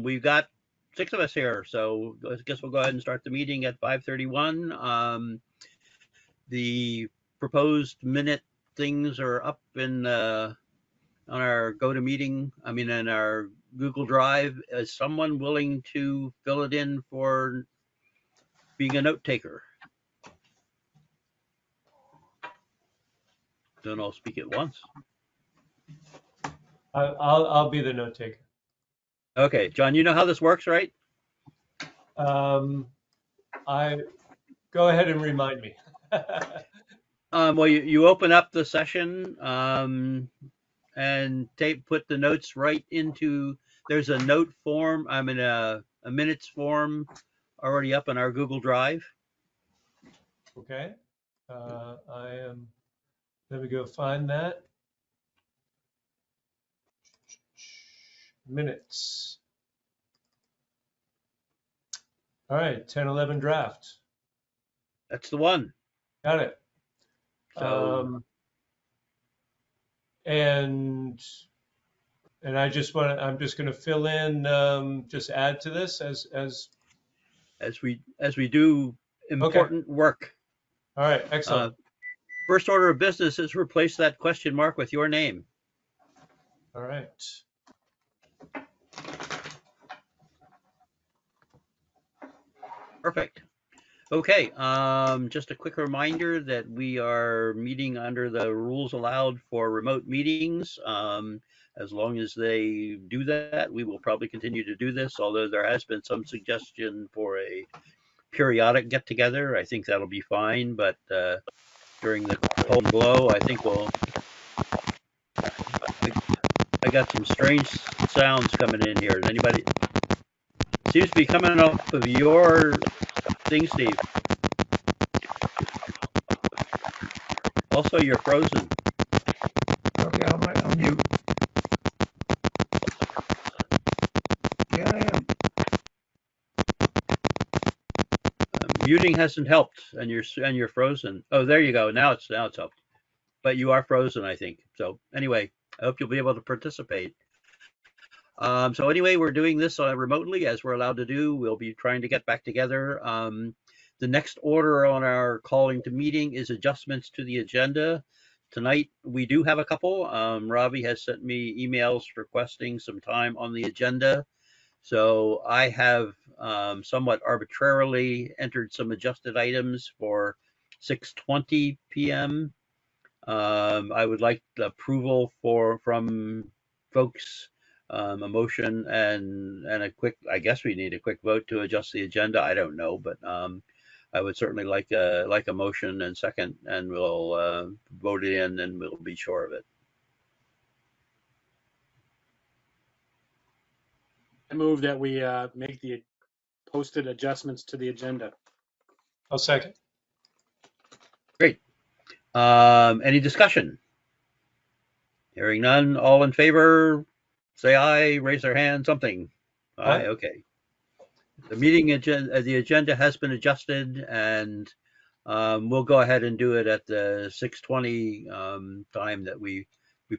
we've got 6 of us here, so I guess we'll go ahead and start the meeting at 5:31. The proposed minute things are up in on our in our Google Drive. Is someone willing to fill it in for being a note taker? Don't all speak at once. I'll be the note taker. Okay, John, you know how this works, right? I go ahead and remind me. Well, you open up the session and put the notes right into. There's a note form. I'm in a minutes form already up in our Google Drive. Okay. I am. Let me go find that. Minutes. All right, 10:11 draft. That's the one. Got it. So, and I'm just going to fill in, just add to this as we do important work. All right, excellent. First order of business is replace that question mark with your name. All right. Perfect. Okay, just a quick reminder that we are meeting under the rules allowed for remote meetings. As long as they do that, we will probably continue to do this, although there has been some suggestion for a periodic get-together. I think that'll be fine, but during the cold blow, I think I got some strange sounds coming in here. Does anybody? Seems to be coming off of your thing, Steve. Also, you're frozen. Okay, I'll mute. Yeah, I am. Muting hasn't helped, and you're frozen. Oh, there you go. Now it's helped, but you are frozen, I think. So anyway, I hope you'll be able to participate. So anyway, we're doing this remotely as we're allowed to do. We'll be trying to get back together. The next order on our calling to meeting is adjustments to the agenda. Tonight, we do have a couple. Robbie has sent me emails requesting some time on the agenda. So I have somewhat arbitrarily entered some adjusted items for 6:20 p.m. I would like approval from folks, a motion and a quick, I guess we need a quick vote to adjust the agenda. I don't know, but I would certainly like a motion and second, and we'll vote it in and we'll be sure of it. I move that we make the posted adjustments to the agenda. I'll second. Great. Any discussion? Hearing none, all in favor, say aye, raise their hand, something. Aye, okay. The meeting agenda, the agenda has been adjusted, and we'll go ahead and do it at the 6:20 time that we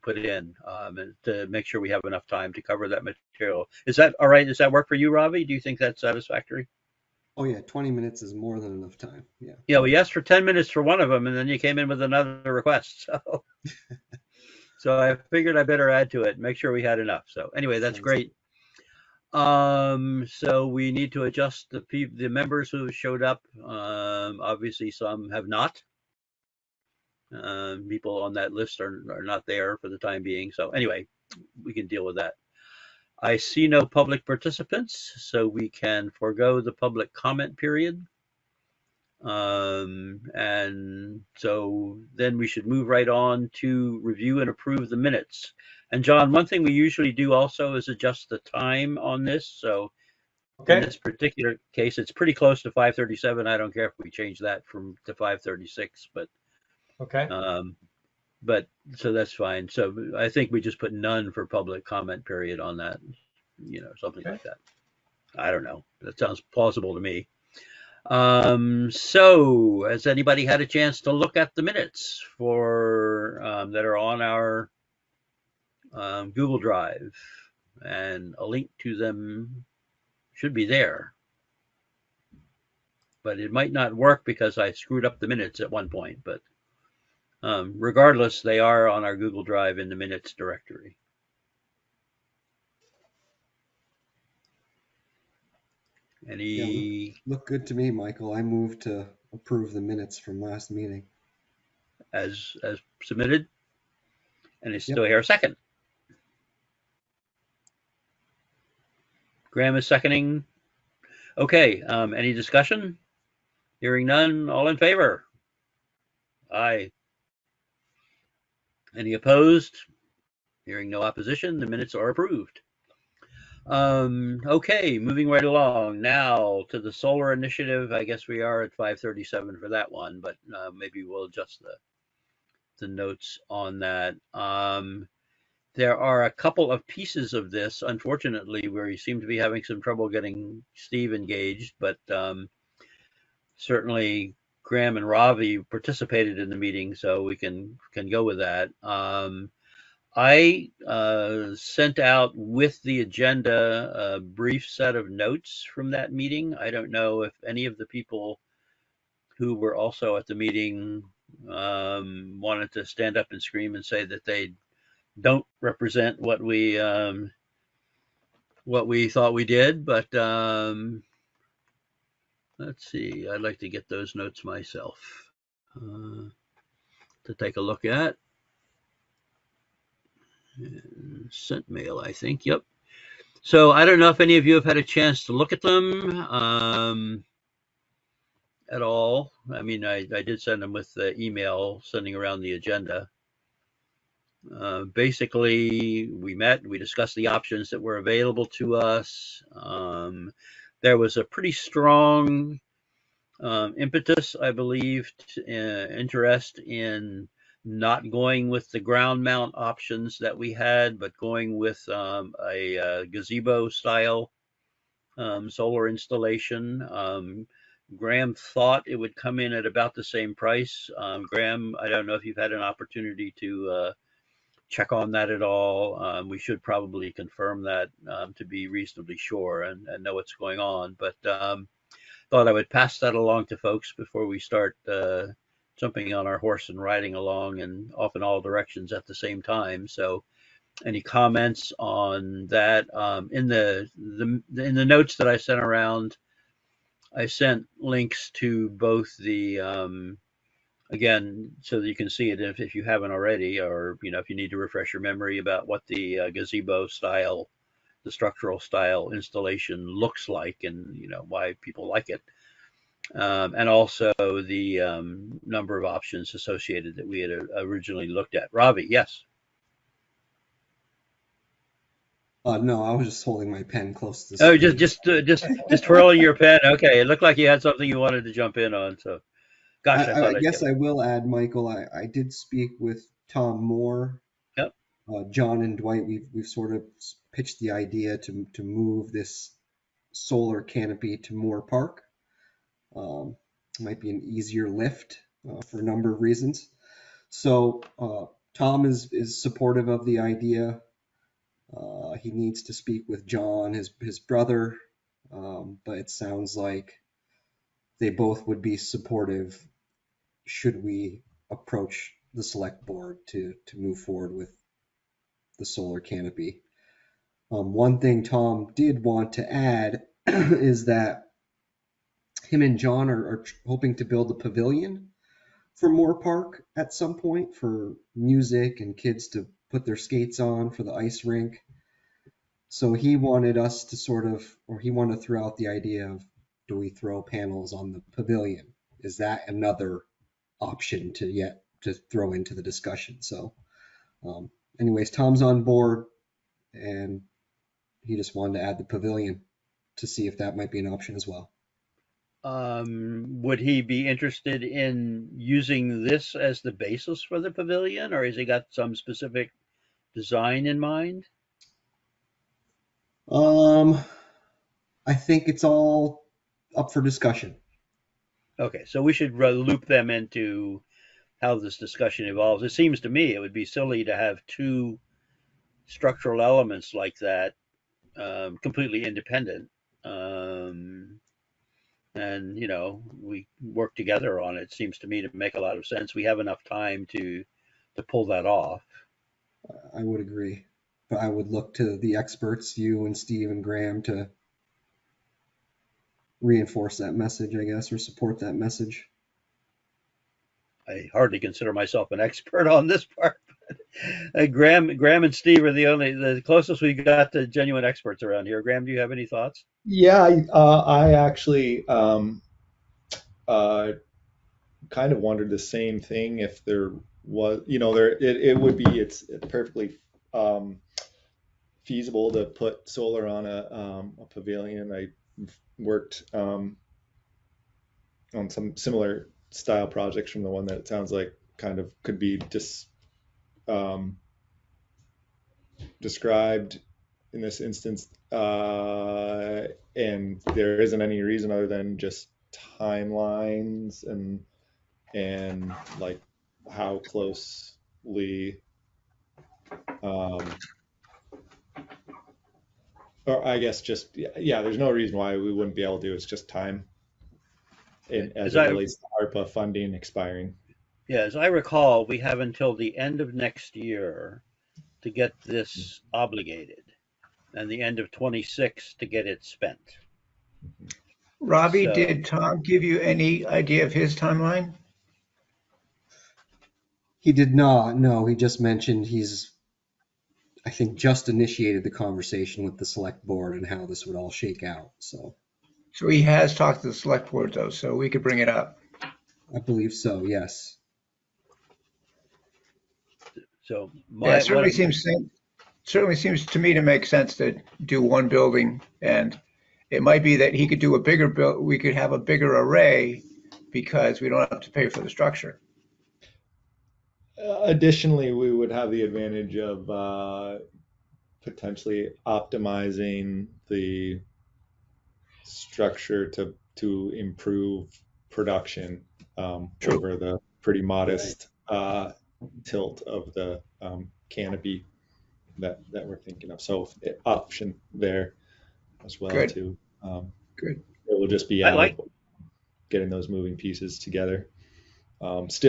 put it in, and to make sure we have enough time to cover that material. Is that all right? Does that work for you, Robbie? Do you think that's satisfactory? Oh yeah, 20 minutes is more than enough time. Yeah. Yeah, we asked for 10 minutes for one of them, and then you came in with another request. So, so I figured I better add to it, make sure we had enough. So anyway, that's great. So we need to adjust the members who showed up. Obviously, some have not. People on that list are not there for the time being. So anyway, we can deal with that. I see no public participants, so we can forego the public comment period. And so then we should move right on to review and approve the minutes. And John, one thing we usually do also is adjust the time on this. So in this particular case, it's pretty close to 5:37. I don't care if we change that to 5:36, but okay. But so that's fine. So I think we just put none for public comment period on that, something like that. I don't know. That sounds plausible to me. So has anybody had a chance to look at the minutes for that are on our Google Drive? And a link to them Should be there. But it might not work because I screwed up the minutes at one point. But regardless, they are on our Google Drive in the minutes directory. Yeah, look good to me, Michael. I move to approve the minutes from last meeting. As submitted? And is Yep. still here a second. Graham is seconding. Okay, any discussion? Hearing none, all in favor? Aye. Any opposed? Hearing no opposition, the minutes are approved. Okay, moving right along now to the solar initiative. I guess we are at 5:37 for that one, but maybe we'll adjust the notes on that. There are a couple of pieces of this, unfortunately, where you seem to be having some trouble getting Steve engaged, but certainly Graham and Ravi participated in the meeting, so we can go with that. I sent out with the agenda a brief set of notes from that meeting. I don't know if any of the people who were also at the meeting wanted to stand up and scream and say that they don't represent what we thought we did, but let's see. I'd like to get those notes myself to take a look at. Sent mail, I think. Yep. So I don't know if any of you have had a chance to look at them at all. I mean, I did send them with the email sending around the agenda. Basically, we met, we discussed the options that were available to us. There was a pretty strong impetus, I believe, interest in not going with the ground mount options that we had, but going with a gazebo style solar installation. Graham thought it would come in at about the same price. Graham, I don't know if you've had an opportunity to check on that at all. We should probably confirm that to be reasonably sure and know what's going on. But thought I would pass that along to folks before we start jumping on our horse and riding along and off in all directions at the same time. So any comments on that? In the notes that I sent around, I sent links to both the again, so that you can see it if you haven't already, or if you need to refresh your memory about what the gazebo style, the structural style installation looks like, and why people like it, and also the number of options associated that we had originally looked at. Ravi, yes. No, I was just holding my pen close to the Oh, screen. just twirling your pen. Okay, it looked like you had something you wanted to jump in on. So, gosh, I thought I I'd guess get. I will add, Michael, I did speak with Tom Moore. Yep. John and Dwight, we've sort of pitched the idea to move this solar canopy to Moore Park. Might be an easier lift for a number of reasons. So Tom is supportive of the idea. He needs to speak with John, his brother, but it sounds like they both would be supportive should we approach the select board to move forward with the solar canopy. One thing Tom did want to add is that him and John are hoping to build a pavilion for Moore Park at some point for music and kids to put their skates on for the ice rink. So he wanted us to he wanted to throw out the idea of, do we throw panels on the pavilion? Is that another option to throw into the discussion? So anyways, Tom's on board, and he just wanted to add the pavilion to see if that might be an option as well. Would he be interested in using this as the basis for the pavilion, or has he got some specific design in mind? I think it's all up for discussion. Okay, so we should loop them into how this discussion evolves. It seems to me it would be silly to have two structural elements like that completely independent. and we work together on it. Seems to me to make a lot of sense. We have enough time to pull that off. I would agree, but I would look to the experts, you and Steve and Graham, to reinforce that message, I guess, or support that message. I hardly consider myself an expert on this part. Graham and Steve are the closest we got to genuine experts around here. Graham, do you have any thoughts? Yeah, I actually uh, kind of wondered the same thing if there was, it would be, it's perfectly feasible to put solar on a pavilion. I worked on some similar style projects from the one that it sounds like kind of could be described in this instance, and there isn't any reason other than just timelines and like how closely, or I guess just yeah, there's no reason why we wouldn't be able to do it. It's just time, and as it relates to ARPA funding expiring. Yeah, as I recall, we have until the end of next year to get this obligated, and the end of 26 to get it spent. Robbie, So- did Tom give you any idea of his timeline? He did not. No, he just mentioned I think, just initiated the conversation with the select board and how this would all shake out. So He has talked to the select board though, so we could bring it up. I believe so. Yes. So Yeah, it certainly seems to me to make sense to do one building, and it might be that he could do a bigger we could have a bigger array because we don't have to pay for the structure. Additionally, we would have the advantage of potentially optimizing the structure to improve production over the pretty modest tilt of the canopy that we're thinking of. So option there as well. Good. Too. Good. It will just be getting those moving pieces together. Could I just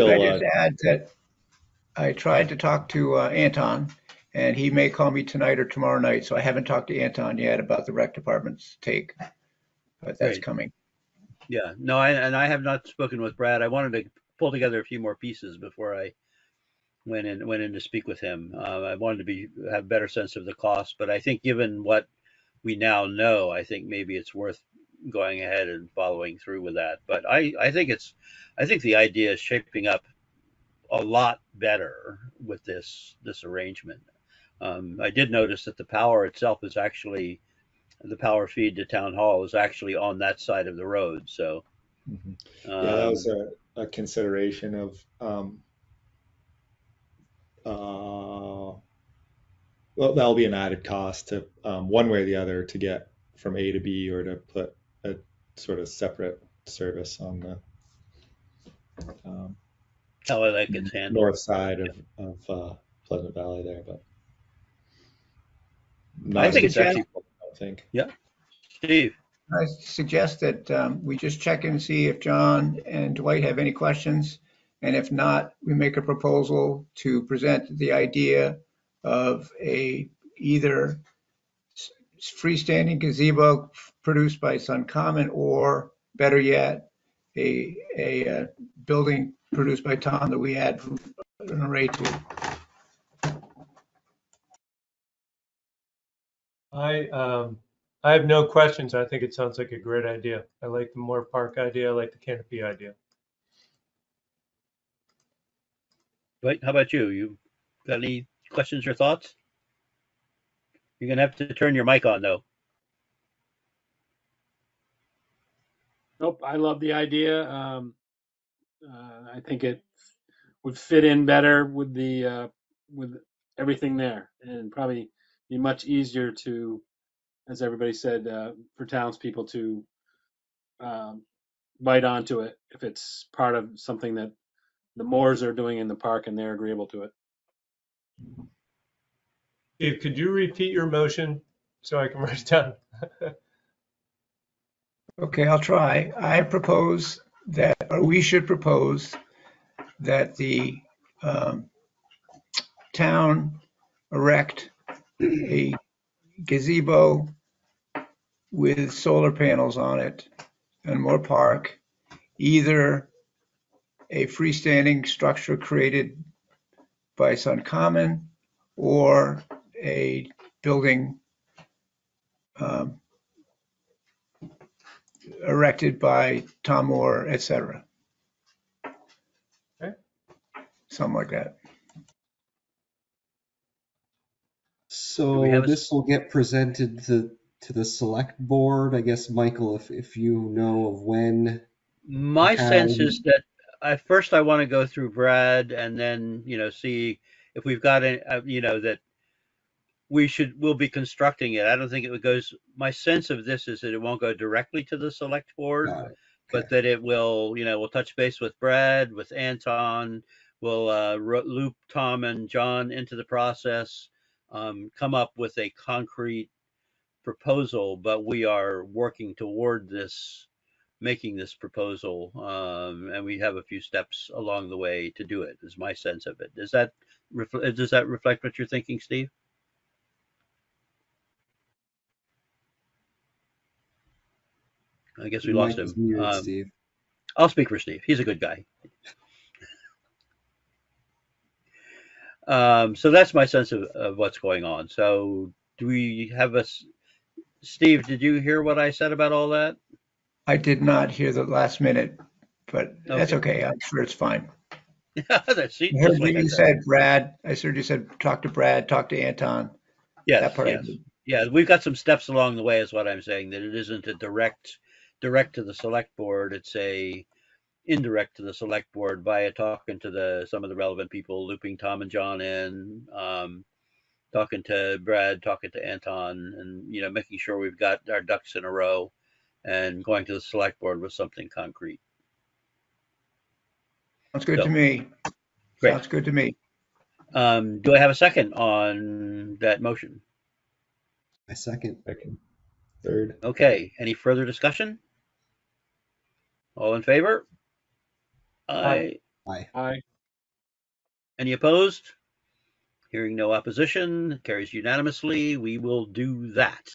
add that I tried to talk to Anton, and he may call me tonight or tomorrow night. So I haven't talked to Anton yet about the rec department's take, but that's Great. coming. Yeah, no, I have not spoken with Brad. I wanted to pull together a few more pieces before I went in to speak with him. I wanted to have a better sense of the cost, but I think given what we now know, I think maybe it's worth going ahead and following through with that. But I think the idea is shaping up a lot better with this arrangement. I did notice that the power itself is actually the power feed to town hall is actually on that side of the road. So yeah, that was a consideration of well, that'll be an added cost to one way or the other to get from A to B, or to put a sort of separate service on the how that gets handled. north side of Pleasant Valley there, but I think it's actually. I think. Yeah, Steve. I suggest that we just check and see if John and Dwight have any questions. And if not, we make a proposal to present the idea of either freestanding gazebo produced by Suncommon, or better yet, a building produced by Tom that we add an array to. I have no questions. I think it sounds like a great idea. I like the Moore Park idea. I like the canopy idea. Dwight, how about you? You got any questions or thoughts? You're gonna have to turn your mic on though. Nope, I love the idea. I think it would fit in better with with everything there, and probably be much easier to, as everybody said, for townspeople to bite onto it if it's part of something that the Moores are doing in the park and they're agreeable to it. Steve, could you repeat your motion so I can write it down? Okay, I'll try. I propose that, or we should propose that the um, town erect a gazebo with solar panels on it and more park, either a freestanding structure created by Sun Common or a building um, erected by Tom Moore, et cetera. Okay. Something like that. Do we So have a this will get presented to the select board. I guess, Michael, if you know of when and My how. sense is that I want to go through Brad and then, see if we've got any, that we'll be constructing it. I don't think it goes, my sense of this is that it won't go directly to the select board, Got it. but Okay. that it will, we'll touch base with Brad, with Anton, we'll loop Tom and John into the process, come up with a concrete proposal, but we are working toward this, making this proposal, and we have a few steps along the way to do it. Is my sense of it. Does that reflect what you're thinking, Steve? I guess we Your lost mic is him. muted, Steve. I'll speak for Steve. He's a good guy. So that's my sense of what's going on. So do we have Steve, did you hear what I said about all that? I did not hear the last minute, but that's Okay. okay. I'm sure it's fine. See, I just heard like you I said. said Brad. I heard you said talk to Brad, talk to Anton. Yes, That part I yes. did. Yeah, we've got some steps along the way is what I'm saying, that it isn't a direct to the select board. It's a indirect to the select board via talking to some of the relevant people, looping Tom and John in, talking to Brad, talking to Anton, and making sure we've got our ducks in a row, and going to the select board with something concrete. Sounds good to So me. great. Sounds good to me. Do I have a second on that motion? My second. Second, third. Okay. Any further discussion? All in favor? Aye. Aye. Aye. Aye. Any opposed? Hearing no opposition, carries unanimously. We will do that.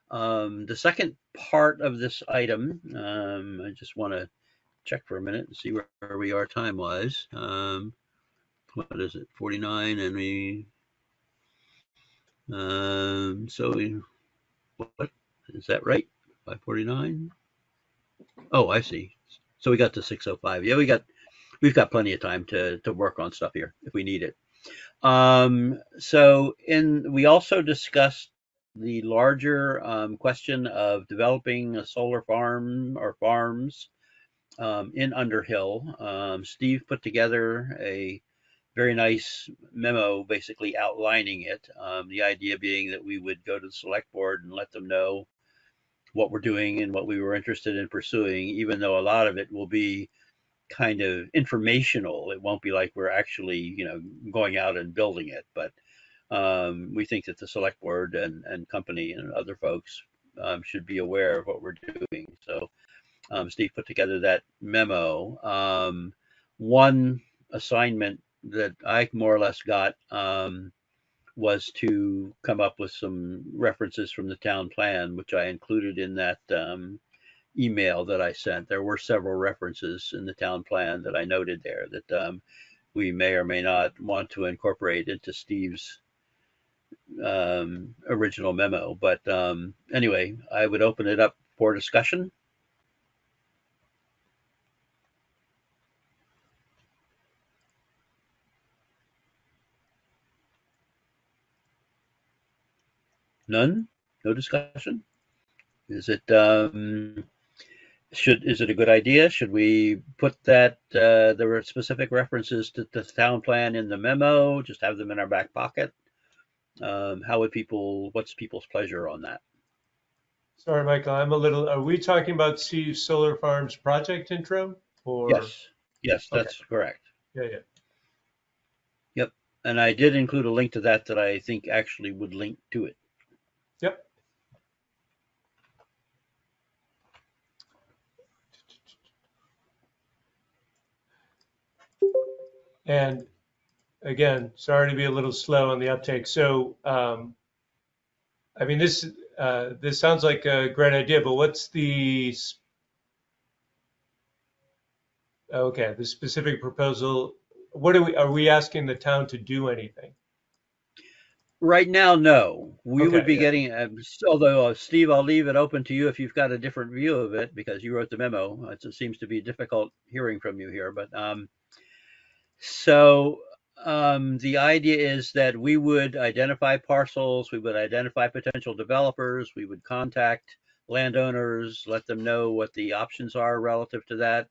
The second part of this item, I just want to check for a minute and see where we are time-wise. What is it, 49, and what, is that right? 5:49? Oh, I see. So we got to 6:05. Yeah, we've got plenty of time to work on stuff here if we need it. We also discussed the larger question of developing a solar farm or farms in Underhill. Steve put together a very nice memo basically outlining it. The idea being that we would go to the select board and let them know what we're doing and what we were interested in pursuing, even though a lot of it will be kind of informational. It won't be like we're actually, going out and building it, but we think that the select board and company and other folks should be aware of what we're doing. So Steve put together that memo. One assignment that I more or less got was to come up with some references from the town plan, which I included in that email that I sent. There were several references in the town plan that I noted there that we may or may not want to incorporate into Steve's original memo. But anyway, I would open it up for discussion. None? No discussion? Is it is it a good idea? Should we put that there were specific references to the town plan in the memo? Just have them in our back pocket? What's people's pleasure on that? Sorry, Michael, are we talking about Steve's Solar Farms project intro or? Yes, yes, Okay, that's correct. yeah. Yep. And I did include a link to that I think actually would link to it. Yep. And again, sorry to be a little slow on the uptake. So, I mean, this sounds like a great idea, but what's the okay, the specific proposal? What are we asking the town to do anything? Right now, no. We would Okay, be yeah. getting, although Steve, I'll leave it open to you if you've got a different view of it because you wrote the memo. It seems to be difficult hearing from you here, but so the idea is that we would identify parcels, we would identify potential developers, we would contact landowners, let them know what the options are relative to that,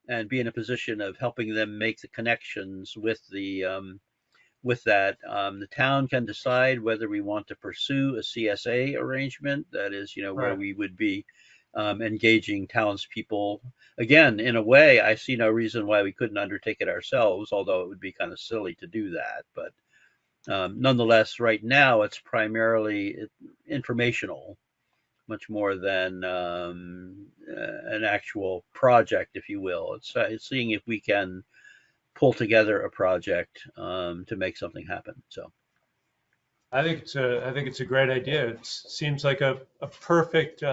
and be in a position of helping them make the connections with that. The town can decide whether we want to pursue a CSA arrangement. That is, where Right. we would be engaging townspeople. Again, in a way, I see no reason why we couldn't undertake it ourselves, although it would be kind of silly to do that. But nonetheless, right now, it's primarily informational, much more than an actual project, if you will. It's seeing if we can pull together a project to make something happen. So I think it's a great idea. It seems like a perfect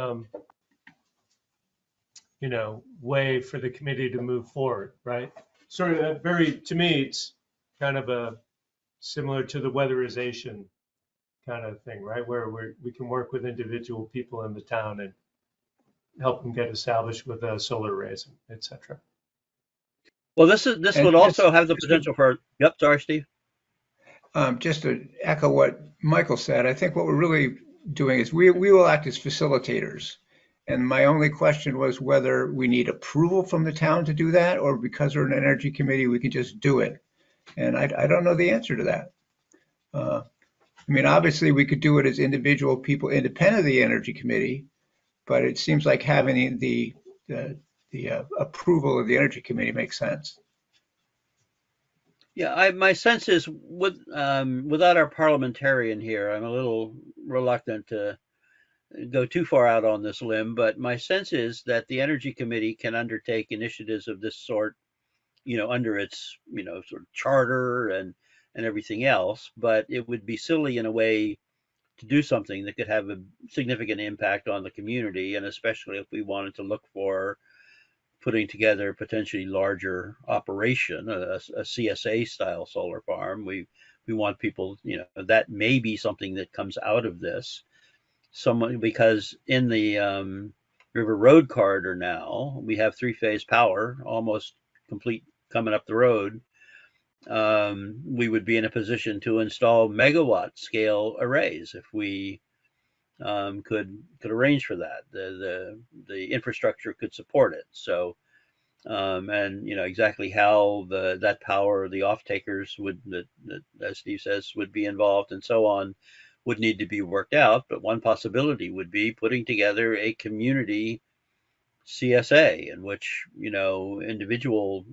way for the committee to move forward, right? Sort of to me, it's kind of a similar to the weatherization kind of thing, right? Where we can work with individual people in the town and help them get established with solar arrays, et cetera. well, this And would also have the potential for. Yep, sorry, Steve. just to echo what Michael said, I think what we're really doing is we will act as facilitators. And my only question was whether we need approval from the town to do that, or because we're an energy committee, we can just do it. And I don't know the answer to that. I mean, obviously, we could do it as individual people independent of the energy committee, but it seems like having the approval of the energy committee makes sense. Yeah, my sense is without our parliamentarian here, I'm a little reluctant to go too far out on this limb. But my sense is that the Energy Committee can undertake initiatives of this sort, under its sort of charter and everything else. But it would be silly in a way to do something that could have a significant impact on the community, and especially if we wanted to look for putting together a potentially larger operation, a CSA style solar farm. We want people, that may be something that comes out of this. Someone Because in the River Road corridor now we have three-phase power almost complete coming up the road. We would be in a position to install megawatt scale arrays if we could arrange for that. The infrastructure could support it. So and exactly how that power, the off takers would, that, as Steve says, would be involved and so on, would need to be worked out. But one possibility would be putting together a community CSA in which individual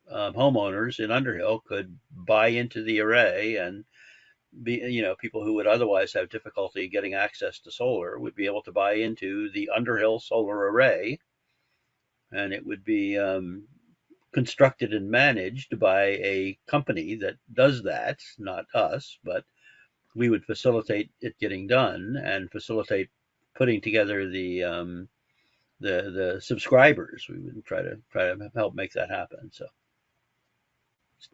homeowners in Underhill could buy into the array, and be people who would otherwise have difficulty getting access to solar would be able to buy into the Underhill solar array, and it would be constructed and managed by a company that does that, not us, but we would facilitate it getting done and facilitate putting together the subscribers. We would try to help make that happen. So,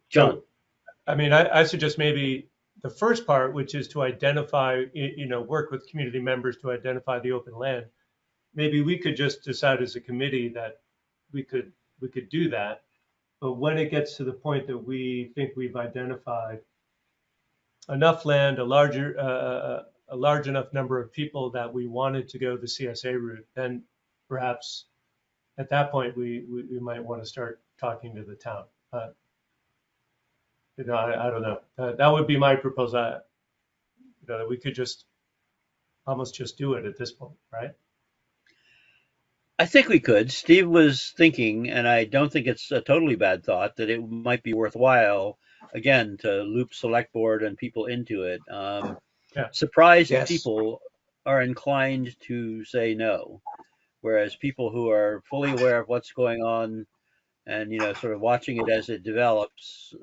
John. So, I mean, I suggest maybe the first part, which is to identify, work with community members to identify the open land. Maybe we could just decide as a committee that we could do that. But when it gets to the point that we think we've identified enough land, a large enough number of people that we wanted to go the CSA route, then perhaps at that point we might want to start talking to the town. I don't know. That would be my proposal. That we could just almost just do it at this point, right? I think we could. Steve was thinking, and I don't think it's a totally bad thought, that it might be worthwhile, again, to loop select board and people into it. Yeah. Surprised Yes. people are inclined to say no, whereas people who are fully aware of what's going on and sort of watching it as it develops,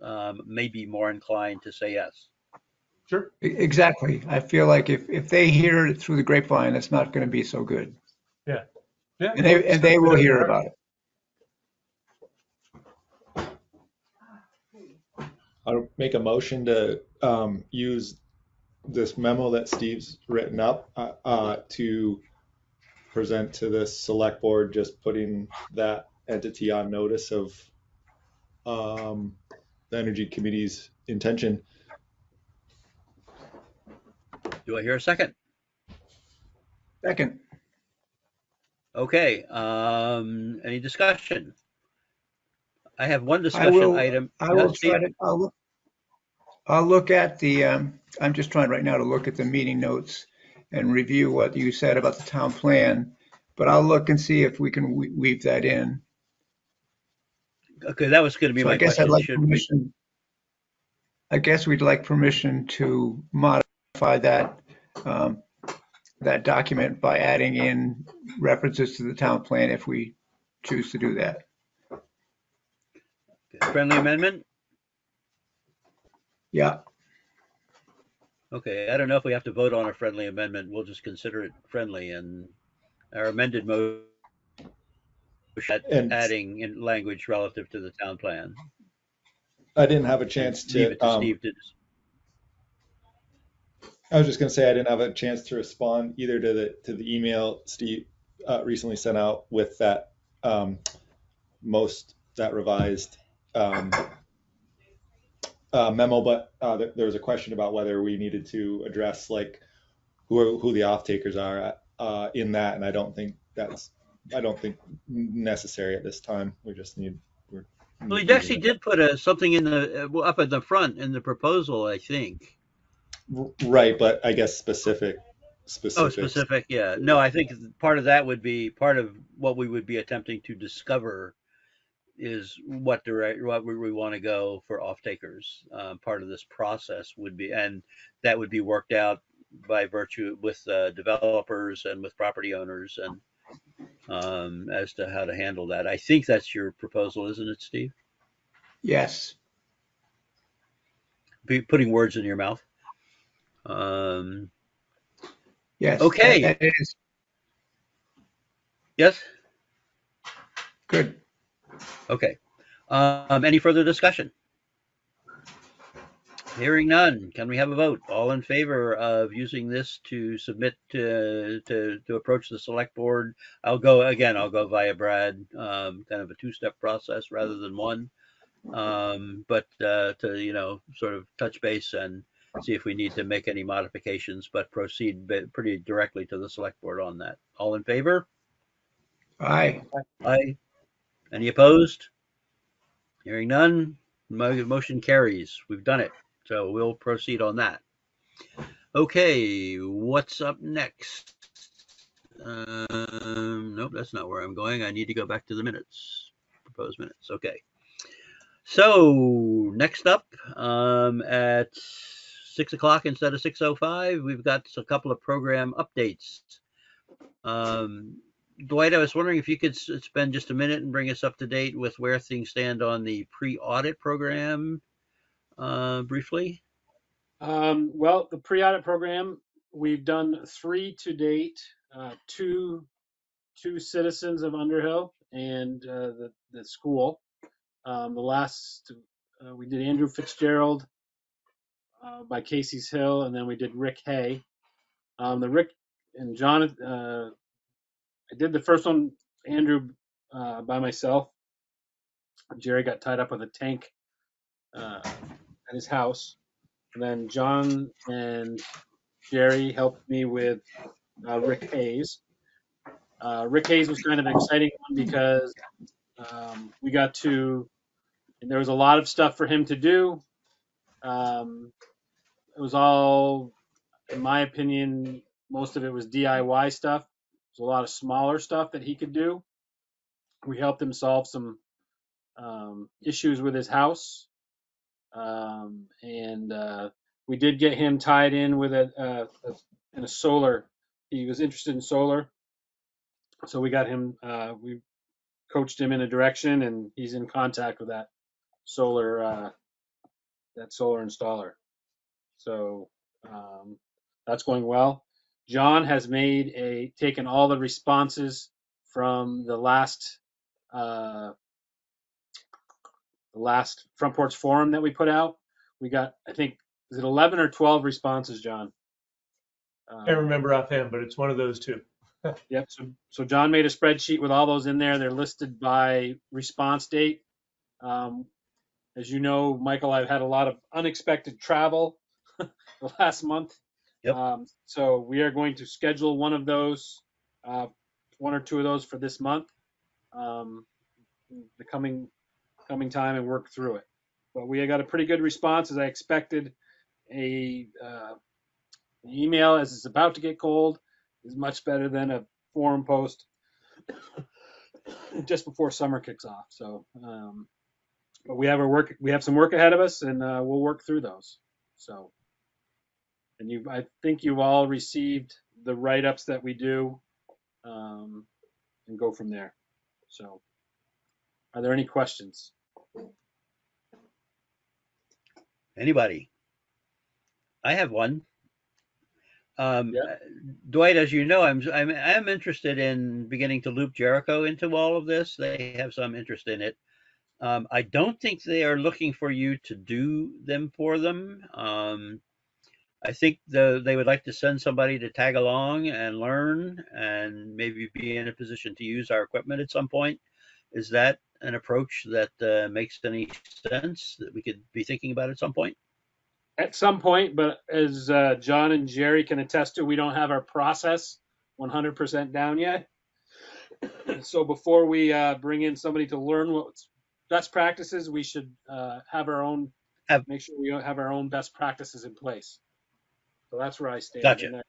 may be more inclined to say yes. Sure. Exactly. I feel like if they hear it through the grapevine, it's not going to be so good. Yeah. Yeah. And Well, they will start hear there. about it. I'll make a motion to use this memo that Steve's written up to present to the select board, just putting that entity on notice of the Energy Committee's intention. Do I hear a second? Second, Okay. Any discussion? I have one I discussion will, item. I will try Steve? to, I'll look at the, I'm just trying right now to look at the meeting notes and review what you said about the town plan, but I'll look and see if we can weave that in. Okay, that was going to be So I my guess I'd question. like Should we? permission, I guess we'd like permission to modify that, um, that document by adding in references to the town plan if we choose to do that. Friendly amendment? Yeah, Okay, I don't know if we have to vote on a friendly amendment. We'll just consider it friendly, and our amended motion And adding in language relative to the town plan, I didn't have a and chance leave to, it to Steve to. I was just going to say I didn't have a chance to respond either to the email Steve recently sent out with that that revised memo, but there was a question about whether we needed to address like who the off takers are in that, and I don't think necessary at this time. We just need. Well, he actually did put something in the up at the front in the proposal, I think. Right, but I guess Oh, specifics. specific, yeah. No, I think part of that would be part of what we would be attempting to discover is what we want to go for off takers. Part of this process would be, and that would be worked out by virtue with developers and with property owners, and as to how to handle that. I think that's your proposal, isn't it, Steve? yes, Putting words in your mouth. Um, yes, okay. that is Yes. good. Okay. Any further discussion? Hearing none, can we have a vote? All in favor of using this to submit to approach the select board? I'll go via Brad, kind of a two-step process rather than one. But to, sort of touch base and see if we need to make any modifications, but proceed pretty directly to the select board on that. All in favor? Aye. Aye. Any opposed? Hearing none, motion carries. We've done it. So we'll proceed on that. Okay, what's up next? Nope, that's not where I'm going. I need to go back to the minutes, proposed minutes. Okay. So next up, at 6 o'clock instead of 6:05, we've got a couple of program updates. Dwight, I was wondering if you could spend just a minute and bring us up to date with where things stand on the pre-audit program, briefly. Well, the pre-audit program, we've done 3 to date, two citizens of Underhill and the school. The last we did Andrew Fitzgerald by Casey's Hill, and then we did Rick Hay. The Rick and John, I did the first one, Andrew, by myself. Jerry got tied up with a tank at his house, and then John and Jerry helped me with Rick Hayes. Rick Hayes was kind of an exciting one because we got to, and there was a lot of stuff for him to do. It was all, in my opinion, most of it was DIY stuff. There's a lot of smaller stuff that he could do. We helped him solve some issues with his house, and we did get him tied in with in a solar. He was interested in solar, so we got him. We coached him in a direction, and he's in contact with that solar installer. So that's going well. John has taken all the responses from the last Front Porch Forum that we put out. We got, I think, is it 11 or 12 responses, John? Can't remember offhand, but it's one of those two. Yep. So John made a spreadsheet with all those in there. They're listed by response date. As you know, Michael, I've had a lot of unexpected travel the last month. Yep. So we are going to schedule one or two of those for this month, the coming time, and work through it. But we got a pretty good response, as I expected. An email, as it's about to get cold, is much better than a forum post just before summer kicks off. So, but we have some work ahead of us, and we'll work through those. So, and I think you've all received the write-ups that we do, and go from there. So, are there any questions? Anybody? I have one. Yeah. Dwight, as you know, I'm interested in beginning to loop Jericho into all of this. They have some interest in it. I don't think they are looking for you to do them for them. I think they would like to send somebody to tag along and learn and maybe be in a position to use our equipment at some point. Is that an approach that makes any sense that we could be thinking about at some point? At some point, but as John and Jerry can attest to, we don't have our process 100% down yet. So before we bring in somebody to learn what's best practices, we should make sure we have our own best practices in place. So that's where I stand. Gotcha.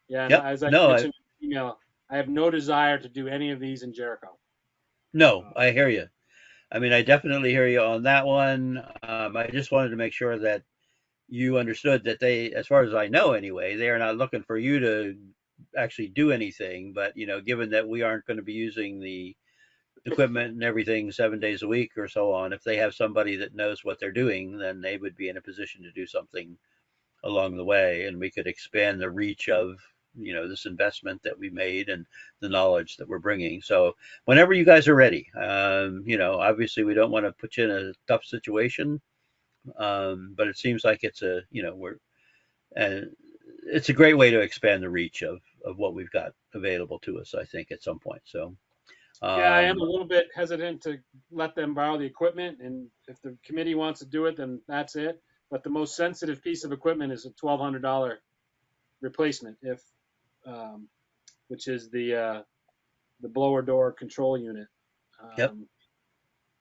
Yeah, yep. As I mentioned in the email, I have no desire to do any of these in Jericho. No, I hear you. I mean, I definitely hear you on that one. I just wanted to make sure that you understood that they, as far as I know anyway, they are not looking for you to actually do anything. But, given that we aren't going to be using the equipment and everything 7 days a week or so on, if they have somebody that knows what they're doing, then they would be in a position to do something along the way, and we could expand the reach of this investment that we made and the knowledge that we're bringing. So whenever you guys are ready, obviously we don't want to put you in a tough situation, but it seems like it's it's a great way to expand the reach of what we've got available to us, I think, at some point. So yeah, I am a little bit hesitant to let them borrow the equipment, and if the committee wants to do it, then that's it. But the most sensitive piece of equipment is a $1,200 replacement, which is the blower door control unit. Yep.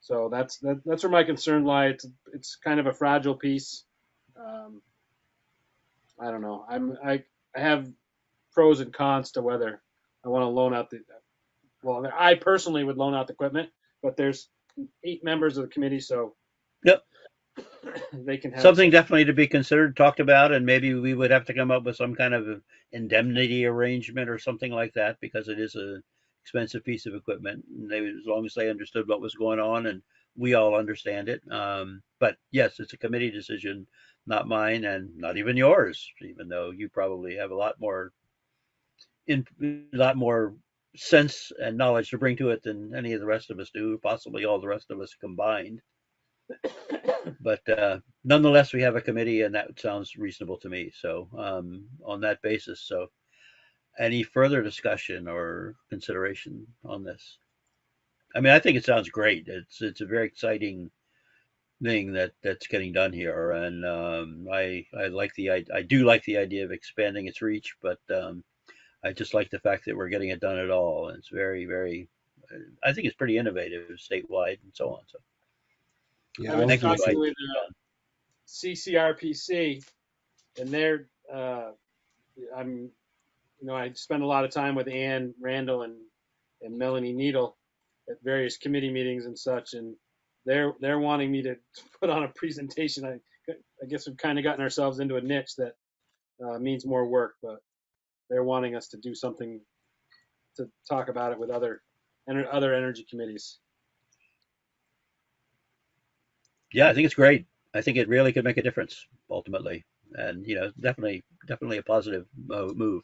So that's where my concern lies. It's kind of a fragile piece. I don't know. I have pros and cons to whether I want to loan out I personally would loan out the equipment, but there's 8 members of the committee, so Yep. they can have something definitely to be considered, talked about, and maybe we would have to come up with some kind of indemnity arrangement or something like that, because it is an expensive piece of equipment. And as long as they understood what was going on, and we all understand it. But yes, it's a committee decision, not mine, and not even yours, even though you probably have a lot more sense and knowledge to bring to it than any of the rest of us do, possibly all the rest of us combined. But nonetheless, we have a committee, and that sounds reasonable to me. So on that basis, so any further discussion or consideration on this? I mean, I think it sounds great. It's a very exciting thing that's getting done here, and I do like the idea of expanding its reach, but I just like the fact that we're getting it done at all. And it's very, very, I think it's pretty innovative statewide and so on. So Yeah, I was thank you, talking Dwight. with CCRPC, and they're I spend a lot of time with Ann Randall and Melanie Needle at various committee meetings and such, and they're wanting me to put on a presentation. I guess we've kind of gotten ourselves into a niche that means more work, but they're wanting us to do something to talk about it with other other energy committees. Yeah, I think it's great. I think it really could make a difference ultimately, and definitely a positive move.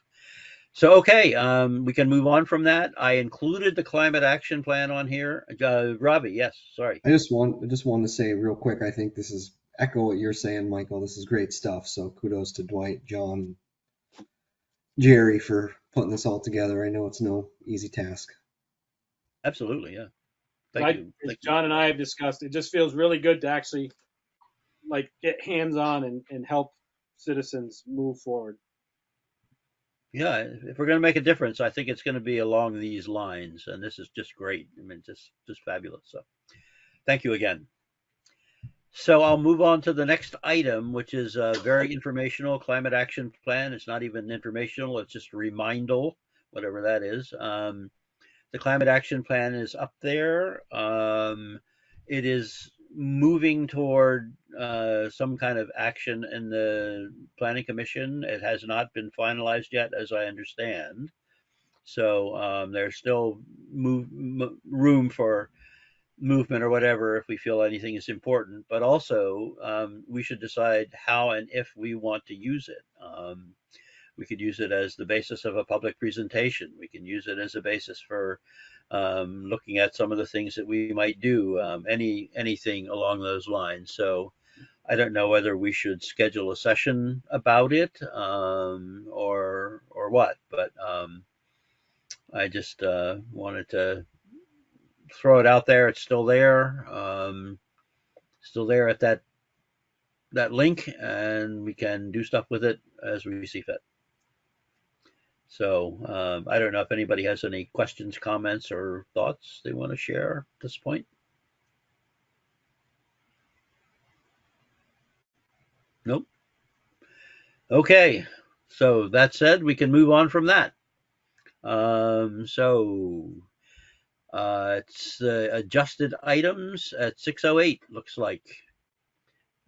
So okay, we can move on from that. I included the climate action plan on here. Robbie, yes, sorry. I just want to say real quick, I think this is echo what you're saying, Michael. This is great stuff. So kudos to Dwight, John, Jerry for putting this all together. I know it's no easy task. Absolutely, yeah. Thank Like you. as Thank you. John and I have discussed, it just feels really good to actually like get hands on and help citizens move forward. Yeah, if we're going to make a difference, I think it's going to be along these lines, and this is just great. I mean, just fabulous. So, thank you again. So I'll move on to the next item, which is a very informational climate action plan. It's not even informational; it's just a reminder, whatever that is. The climate action plan is up there. It is moving toward some kind of action in the planning commission. It has not been finalized yet, as I understand. So there's still room for movement or whatever if we feel anything is important. But also, we should decide how and if we want to use it. We could use it as the basis of a public presentation. We can use it as a basis for looking at some of the things that we might do, anything along those lines. So I don't know whether we should schedule a session about it or what, but I just wanted to throw it out there. It's still there at that link, and we can do stuff with it as we see fit. So I don't know if anybody has any questions, comments, or thoughts they want to share at this point. Nope. Okay. So that said, we can move on from that. It's adjusted items at 6:08, looks like.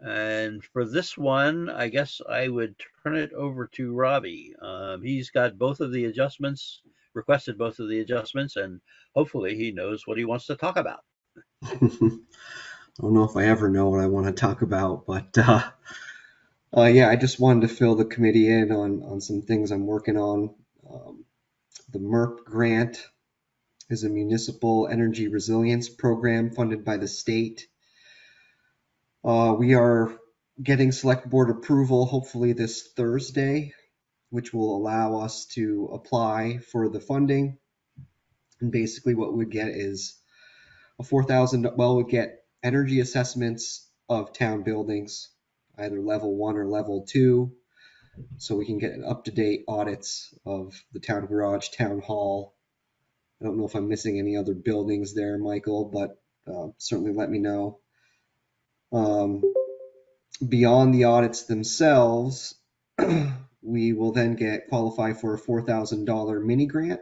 And for this one, I guess I would turn it over to Robbie. He's got both of the adjustments, requested both of the adjustments, and hopefully he knows what he wants to talk about. I don't know if I ever know what I want to talk about, but yeah, I just wanted to fill the committee in on some things I'm working on. The MERP grant is a municipal energy resilience program funded by the state. We are getting select board approval hopefully this Thursday, which will allow us to apply for the funding. And basically what we'd get is we'd get energy assessments of town buildings, either level 1 or level 2, so we can get up-to-date audits of the town garage, town hall. I don't know if I'm missing any other buildings there, Michael, but certainly let me know. Beyond the audits themselves, we will then qualify for a $4,000 mini grant,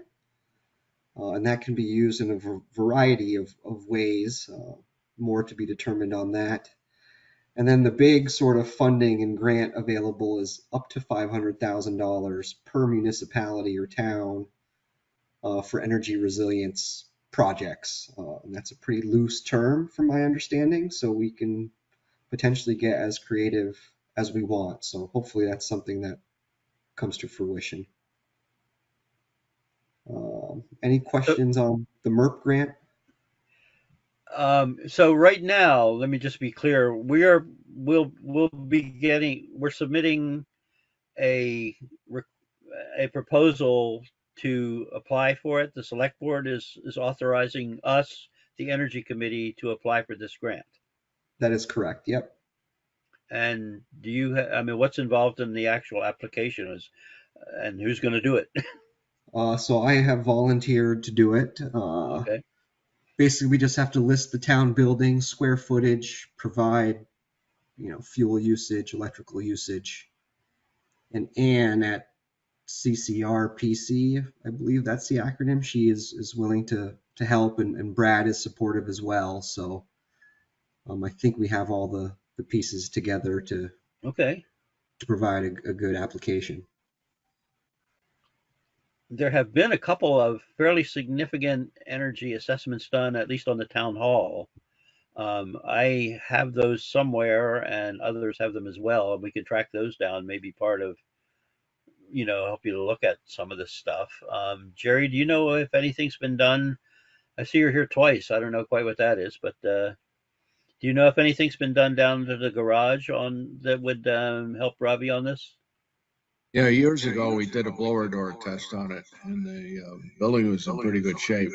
and that can be used in a variety of ways, more to be determined on that. And then the big sort of funding and grant available is up to $500,000 per municipality or town for energy resilience projects. And that's a pretty loose term from my understanding, so we can potentially get as creative as we want. So hopefully that's something that comes to fruition. Any questions on the MERP grant? So right now, let me just be clear: we're submitting a proposal to apply for it. The select board is authorizing us, the energy committee, to apply for this grant. That is correct. Yep. And I mean, what's involved in the actual application and who's going to do it? So I have volunteered to do it. Okay. Basically, we just have to list the town buildings, square footage, provide, fuel usage, electrical usage. And Anne at CCRPC, I believe that's the acronym, she is willing to help, and Brad is supportive as well. So I think we have all the pieces together to Okay. provide a good application. there have been a couple of fairly significant energy assessments done, at least on the town hall. I have those somewhere, and others have them as well, and we can track those down. Maybe part of help you to look at some of this stuff. Jerry, do you know if anything's been done? I see you're here twice. I don't know quite what that is, but do you know if anything's been done down to the garage on that would help Robbie on this? Yeah, years ago we did a blower door test on it, and the building was in pretty good shape.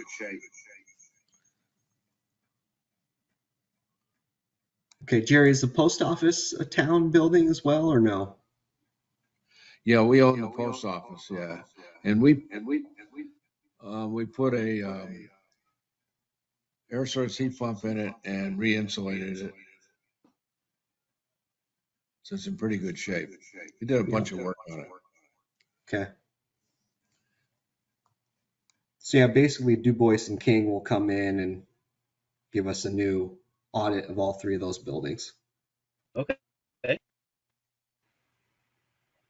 Okay, Jerry, is the post office a town building as well, or no? Yeah, we own the post office, yeah, and we put a air source heat pump in it and re-insulated it, so it's in pretty good shape. We did a bunch of work on it. Okay. So yeah, basically Du Bois and King will come in and give us a new audit of all three of those buildings. Okay.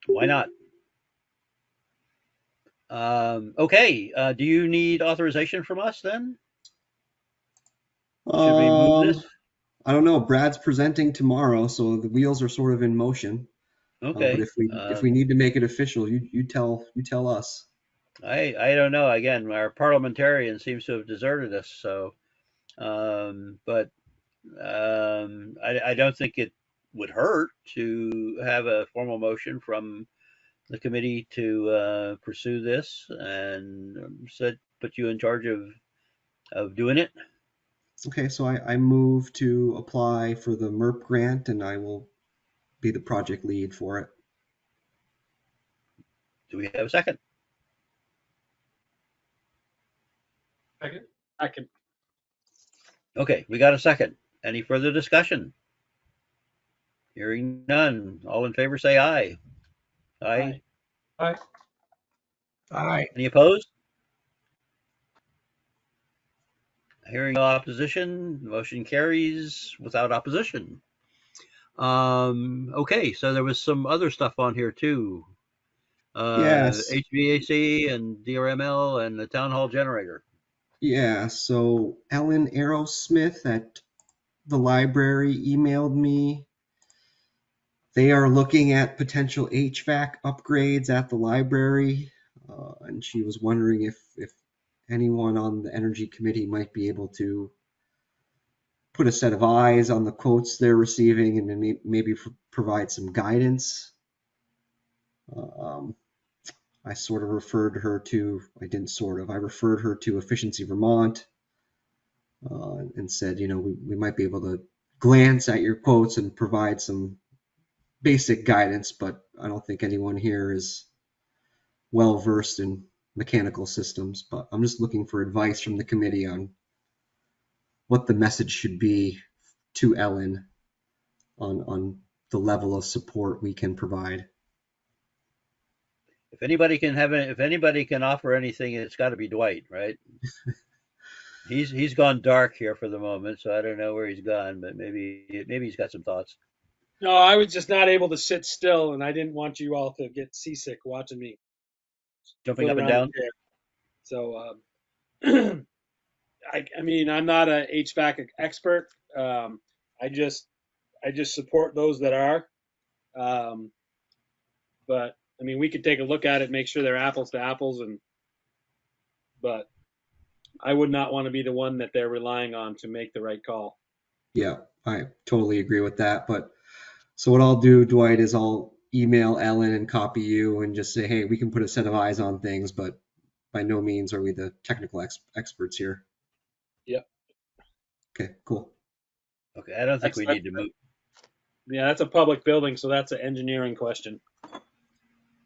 Why not? Okay. Do you need authorization from us then? Should we move this? I don't know. Brad's presenting tomorrow, so the wheels are sort of in motion. Okay. But if we need to make it official, you tell us. I don't know. Again, our parliamentarian seems to have deserted us. So, but I don't think it would hurt to have a formal motion from the committee to pursue this and put you in charge of doing it. Okay, so I move to apply for the MERP grant, and I will be the project lead for it. Do we have a second? Second? I can. Okay, we got a second. Any further discussion? Hearing none. All in favor say aye. Aye. Aye. Aye. Any opposed? Hearing no opposition, motion carries without opposition. Okay, so there was some other stuff on here too. Yes. HVAC and DRML and the town hall generator. Yeah, so Ellen Arrowsmith at the library emailed me. They are looking at potential HVAC upgrades at the library, and she was wondering if anyone on the energy committee might be able to put a set of eyes on the quotes they're receiving and maybe provide some guidance. I sort of referred her to, I didn't sort of, I referred her to Efficiency Vermont and said, we might be able to glance at your quotes and provide some basic guidance, but I don't think anyone here is well versed in mechanical systems. But I'm just looking for advice from the committee on what the message should be to Ellen on the level of support we can provide. If anybody can offer anything, it's got to be Dwight, right? He's gone dark here for the moment, so I don't know where he's gone, but maybe he's got some thoughts. No, I was just not able to sit still, and I didn't want you all to get seasick watching me Jumping foot up and around down. the chair. So, I mean, I'm not a HVAC expert. I just support those that are. But I mean, we could take a look at it, make sure they're apples to apples, but I would not want to be the one that they're relying on to make the right call. Yeah, I totally agree with that. But so what I'll do, Dwight, is I'll email Ellen and copy you and just say, hey, we can put a set of eyes on things, but by no means are we the technical experts here. Yep. Okay, cool. Okay, I don't think we need to move. Yeah, that's a public building, so that's an engineering question.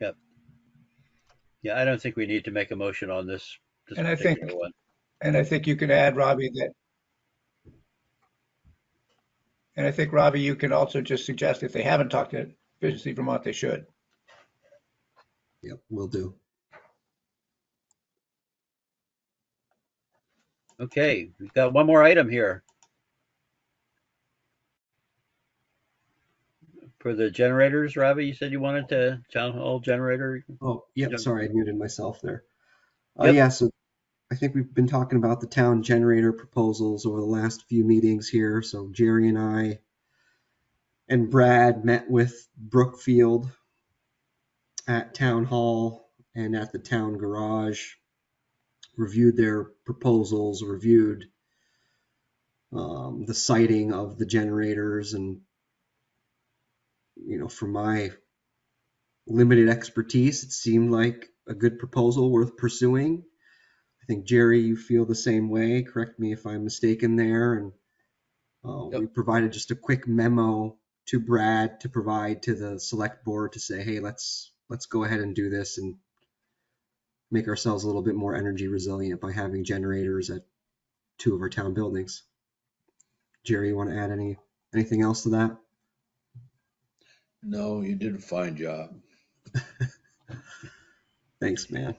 Yep. Yeah, I don't think we need to make a motion on this And I think, particular one. and I think you can add, Robbie, and I think, Robbie, you can also just suggest if they haven't talked to Efficiency Vermont, they should. Yep, will do. Okay, we've got one more item here. For the generators, Robbie, you said you wanted to town hall generator. Oh, yep, sorry, I muted myself there. Yep. Yeah, so I think we've been talking about the town generator proposals over the last few meetings here. So Jerry and I and Brad met with Brookfield at town hall and at the town garage, reviewed their proposals, reviewed the siting of the generators, and from my limited expertise, it seemed like a good proposal worth pursuing. I think Jerry, you feel the same way. Correct me if I'm mistaken there. And we provided just a quick memo to Brad to provide to the select board to say, hey, let's go ahead and do this and make ourselves a little bit more energy resilient by having generators at 2 of our town buildings. Jerry, you want to add anything else to that? No, you did a fine job. Thanks, man.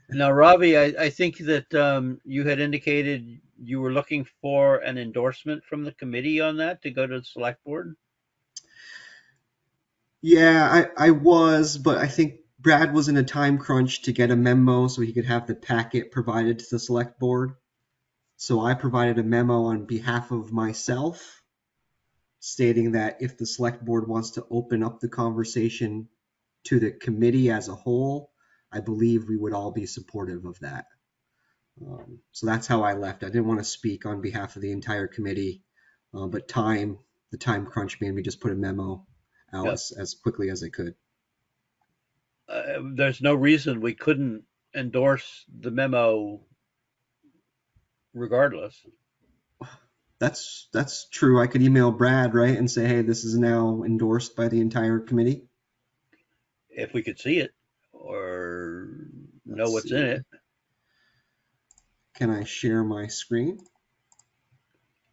Now, Ravi, I think that you had indicated you were looking for an endorsement from the committee on that to go to the select board. Yeah, I was, but I think Brad was in a time crunch to get a memo so he could have the packet provided to the select board. So I provided a memo on behalf of myself stating that if the select board wants to open up the conversation to the committee as a whole, I believe we would all be supportive of that. So that's how I left. I didn't want to speak on behalf of the entire committee, but the time crunch made me just put a memo out Yep. as quickly as I could. There's no reason we couldn't endorse the memo regardless. That's true. I could email Brad, right, and say, hey, this is now endorsed by the entire committee. If we could see it or know Let's what's see. in it. Can I share my screen?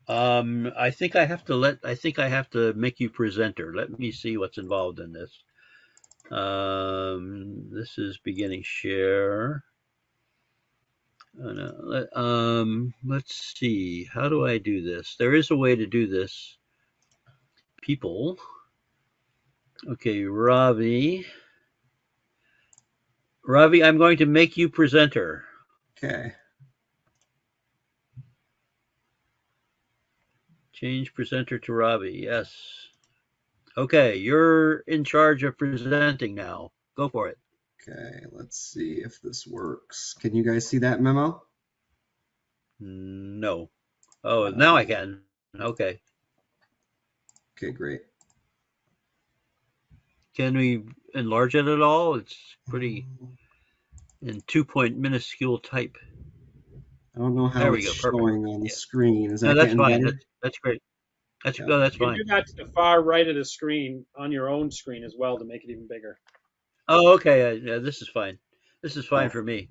I think I have to make you presenter. Let me see what's involved in this. This is beginning share. Let's see. How do I do this? There is a way to do this. People. Okay, Ravi, I'm going to make you presenter. Okay. Change presenter to Ravi. Yes. Okay, you're in charge of presenting now. Go for it. Okay, let's see if this works. Can you guys see that memo? No. Oh, now I can. Okay. Okay, great. Can we enlarge it at all? It's pretty in 2-point minuscule type. I don't know how There we it's go. Perfect. showing on the screen. Is No, that that's getting fine. better? That's great. That's Yeah. no, that's You can fine. do that to the far right of the screen on your own screen as well to make it even bigger. Oh, okay. Yeah, this is fine. This is fine for me.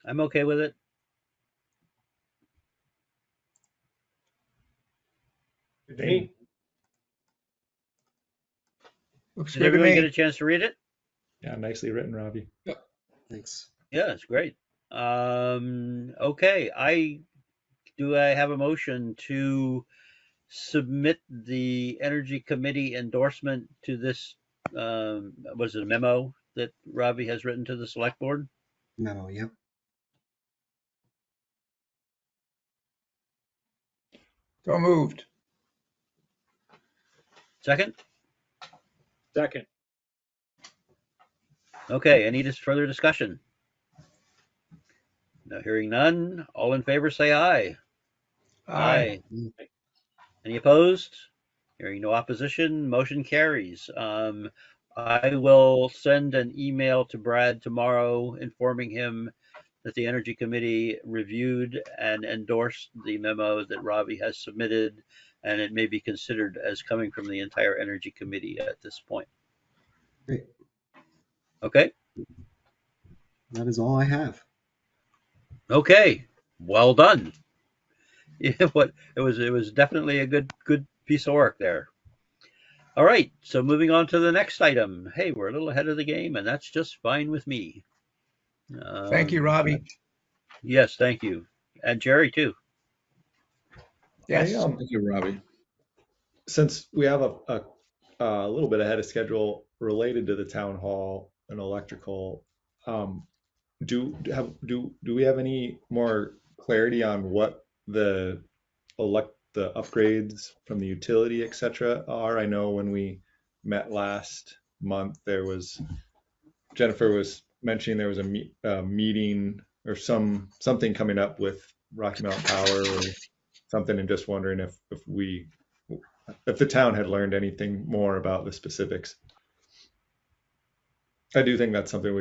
I'm okay with it. Me? Looks Did good to everybody get me. a chance to read it? Yeah, nicely written, Robbie. Thanks. Yeah, it's great. Okay. I have a motion to submit the Energy Committee endorsement to this, was it a memo that Ravi has written to the select board? Memo, yep. So moved. Second? Second. Okay, any further discussion? No, hearing none. All in favor, say aye. Aye. Any opposed? Hearing no opposition, motion carries. I will send an email to Brad tomorrow informing him that the Energy Committee reviewed and endorsed the memo that Robbie has submitted, and it may be considered as coming from the entire Energy Committee at this point. Great. Okay? That is all I have. Okay. Well done. Yeah, what it was definitely a good piece of work there. All right, so moving on to the next item. Hey, we're a little ahead of the game, and that's just fine with me. Thank you, Robbie. Yes, thank you. And Jerry, too. Yes. Thank you, Robbie. Since we have a little bit ahead of schedule related to the town hall and electrical, do we have any more clarity on what the upgrades from the utility, et cetera, are? I know when we met last month, Jennifer was mentioning there was a meeting or something coming up with Rocky Mountain Power or something, and just wondering if the town had learned anything more about the specifics. I do think that's something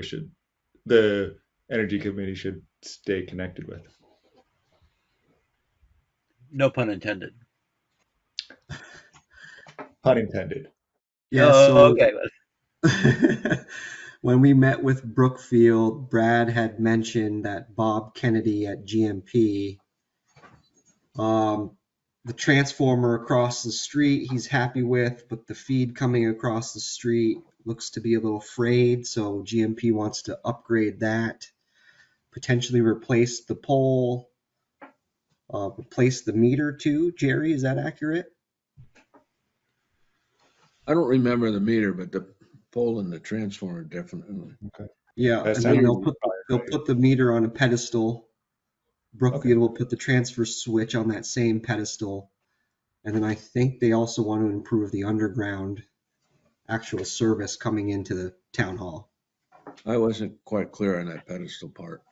the Energy Committee should stay connected with. No pun intended. Pun intended. Yeah, so okay. when we met with Brookfield, Brad had mentioned that Bob Kennedy at GMP, the transformer across the street he's happy with, but the feed coming across the street looks to be a little frayed, so GMP wants to upgrade that, potentially replace the pole, replace the meter too. Jerry, is that accurate? I don't remember the meter, but the pole and the transformer definitely. Okay. Yeah, That and then sounds they'll put the meter on a pedestal. Brookfield will put the transfer switch on that same pedestal. And then I think they also want to improve the underground actual service coming into the town hall. I wasn't quite clear on that pedestal part.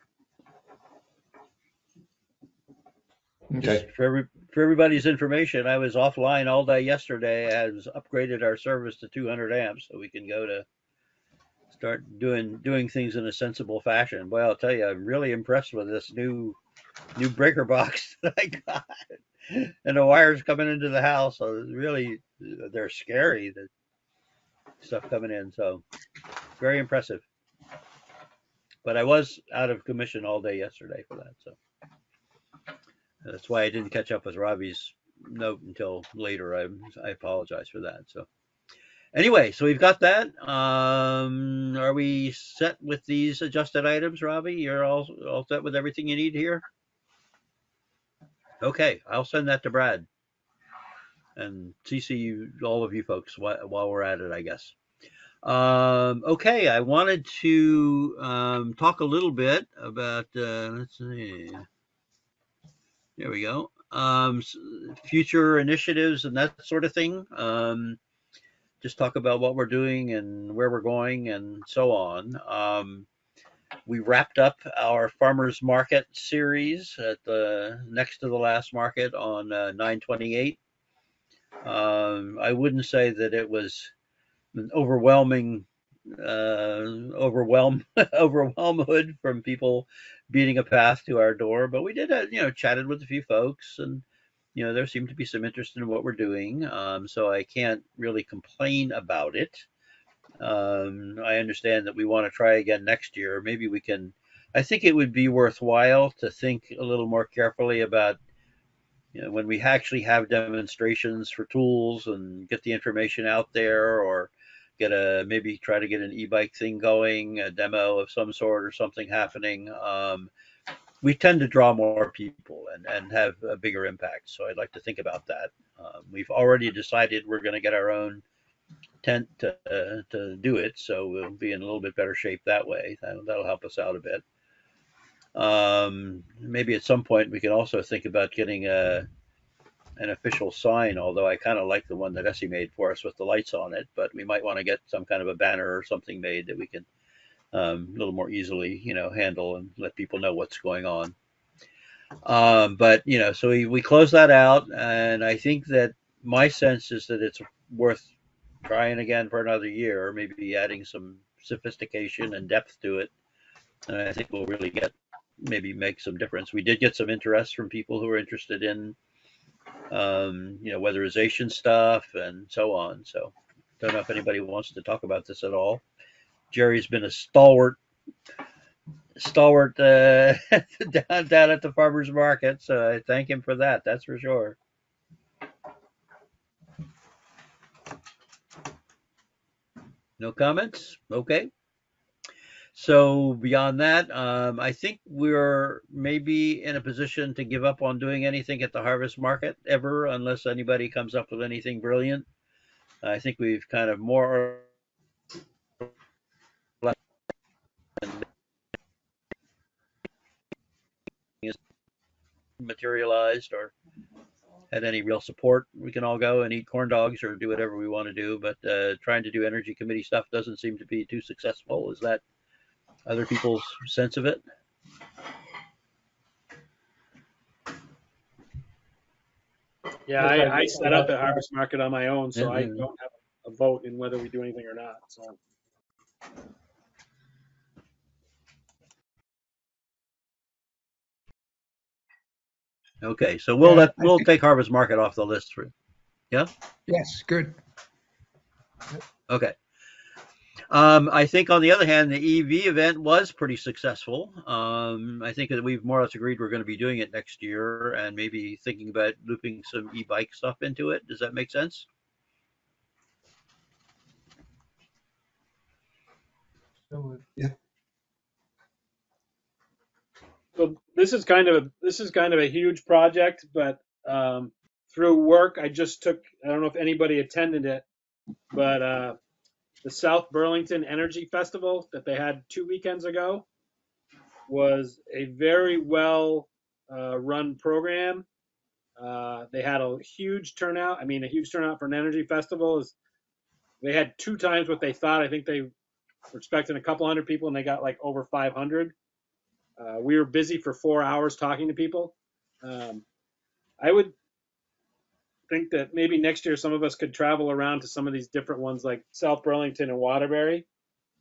Okay. Just for everybody's information, I was offline all day yesterday. I was upgraded our service to 200 amps, so we can go to start doing things in a sensible fashion. Boy, I'll tell you, I'm really impressed with this new breaker box that I got, and the wires coming into the house. So really, they're scary. The stuff coming in, so very impressive. But I was out of commission all day yesterday for that, so that's why I didn't catch up with Robbie's note until later. I apologize for that. So anyway, so we've got that. Are we set with these adjusted items, Robbie? You're all set with everything you need here? Okay, I'll send that to Brad and CC you, all of you folks, while we're at it, I guess. Okay, I wanted to talk a little bit about, let's see, there we go, future initiatives and that sort of thing. Just talk about what we're doing and where we're going and so on. We wrapped up our farmers market series at the next to the last market on 9/28. I wouldn't say that it was an overwhelming overwhelmhood from people beating a path to our door, but we did chatted with a few folks, and there seemed to be some interest in what we're doing, so I can't really complain about it. I understand that we want to try again next year. Maybe we can. I think it would be worthwhile to think a little more carefully about when we actually have demonstrations for tools and get the information out there, or maybe try to get an e-bike thing going, a demo of some sort or something happening. We tend to draw more people and have a bigger impact. So I'd like to think about that. We've already decided we're going to get our own tent to do it, so we'll be in a little bit better shape that way. That'll help us out a bit. Maybe at some point we can also think about getting an official sign, although I kind of like the one that Essie made for us with the lights on it, but we might want to get some kind of a banner or something made that we can a little more easily, handle and let people know what's going on. But so we close that out, and I think that my sense is that it's worth trying again for another year, maybe adding some sophistication and depth to it. And I think we'll really maybe make some difference. We did get some interest from people who are interested in, weatherization stuff and so on. So don't know if anybody wants to talk about this at all. Jerry's been a stalwart down at the farmers market, so I thank him for that. That's for sure. No comments? Okay. So beyond that, I think we're maybe in a position to give up on doing anything at the harvest market ever, unless anybody comes up with anything brilliant. I think we've kind of more or less materialized or had any real support. We can all go and eat corn dogs or do whatever we want to do, but trying to do energy committee stuff doesn't seem to be too successful. Is that other people's sense of it? Yeah, I set up at Harvest Market on my own, so I Yeah. don't have a vote in whether we do anything or not. So Okay, so Yeah, I we'll think, take harvest market off the list for. Yeah. yes, good. Okay. I think on the other hand, the EV event was pretty successful. I think that we've more or less agreed we're going to be doing it next year and maybe thinking about looping some e-bike stuff into it. Does that make sense? Yeah. so this is kind of a huge project, but through work, I just took. I don't know if anybody attended it, but the South Burlington Energy Festival that they had 2 weekends ago was a very well run program. They had a huge turnout. I mean, a huge turnout for an energy festival is. They had 2 times what they thought. I think they were expecting a couple hundred people, and they got like over 500. We were busy for 4 hours talking to people. Um, I would think that maybe next year some of us could travel around to some of these different ones like South Burlington and Waterbury,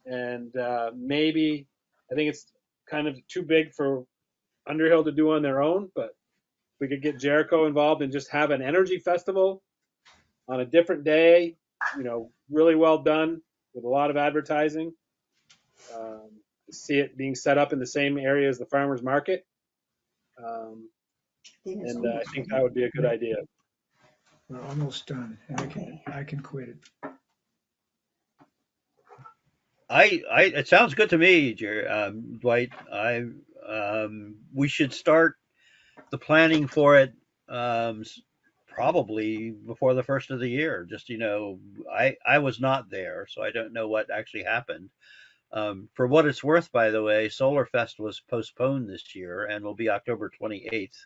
and maybe I think it's kind of too big for Underhill to do on their own, but we could get Jericho involved and just have an energy festival on a different day, really well done with a lot of advertising. Um, See it being set up in the same area as the farmers market. Um, and I think that would be a good idea. We're almost done. And I can quit it. It sounds good to me, Dwight. We should start the planning for it probably before the first of the year. Just I was not there, so I don't know what actually happened. For what it's worth, by the way, Solar Fest was postponed this year and will be October 28th,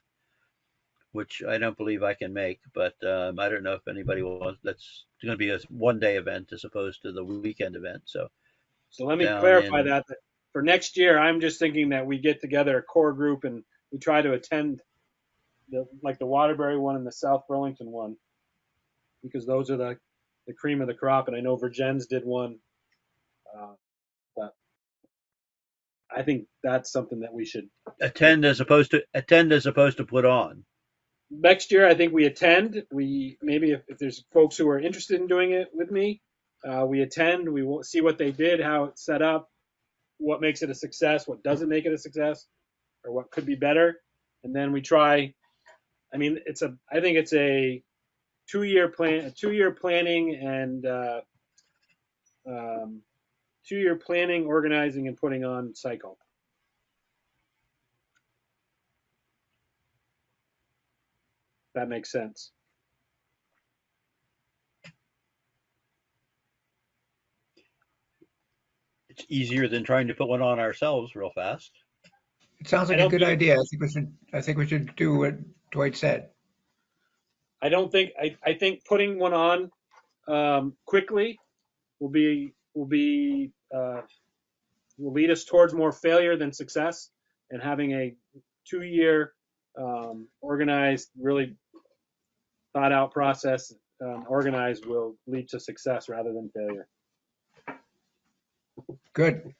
which I don't believe I can make. But I don't know if anybody wants. That's going to be a one-day event as opposed to the weekend event. So So let me down clarify in that for next year, I'm just thinking that we get together a core group and we try to attend the Waterbury one and the South Burlington one, because those are the cream of the crop. And I know Virgins did one, but I think that's something that we should attend as opposed to put on. next year. I think we attend. We maybe if there's folks who are interested in doing it with me, we attend. We will see what they did, how it's set up, what makes it a success, what doesn't make it a success, or what could be better, and then we try. I mean, I think it's a 2 year plan, 2 year planning and 2 year planning, organizing, and putting on cycle. That makes sense. It's easier than trying to put one on ourselves real fast. It sounds I like a don't good think idea. I think we should do what Dwight said. I don't think I think putting one on quickly will be will lead us towards more failure than success, and having a 2-year organized, really thought out process, organized, will lead to success rather than failure. Good.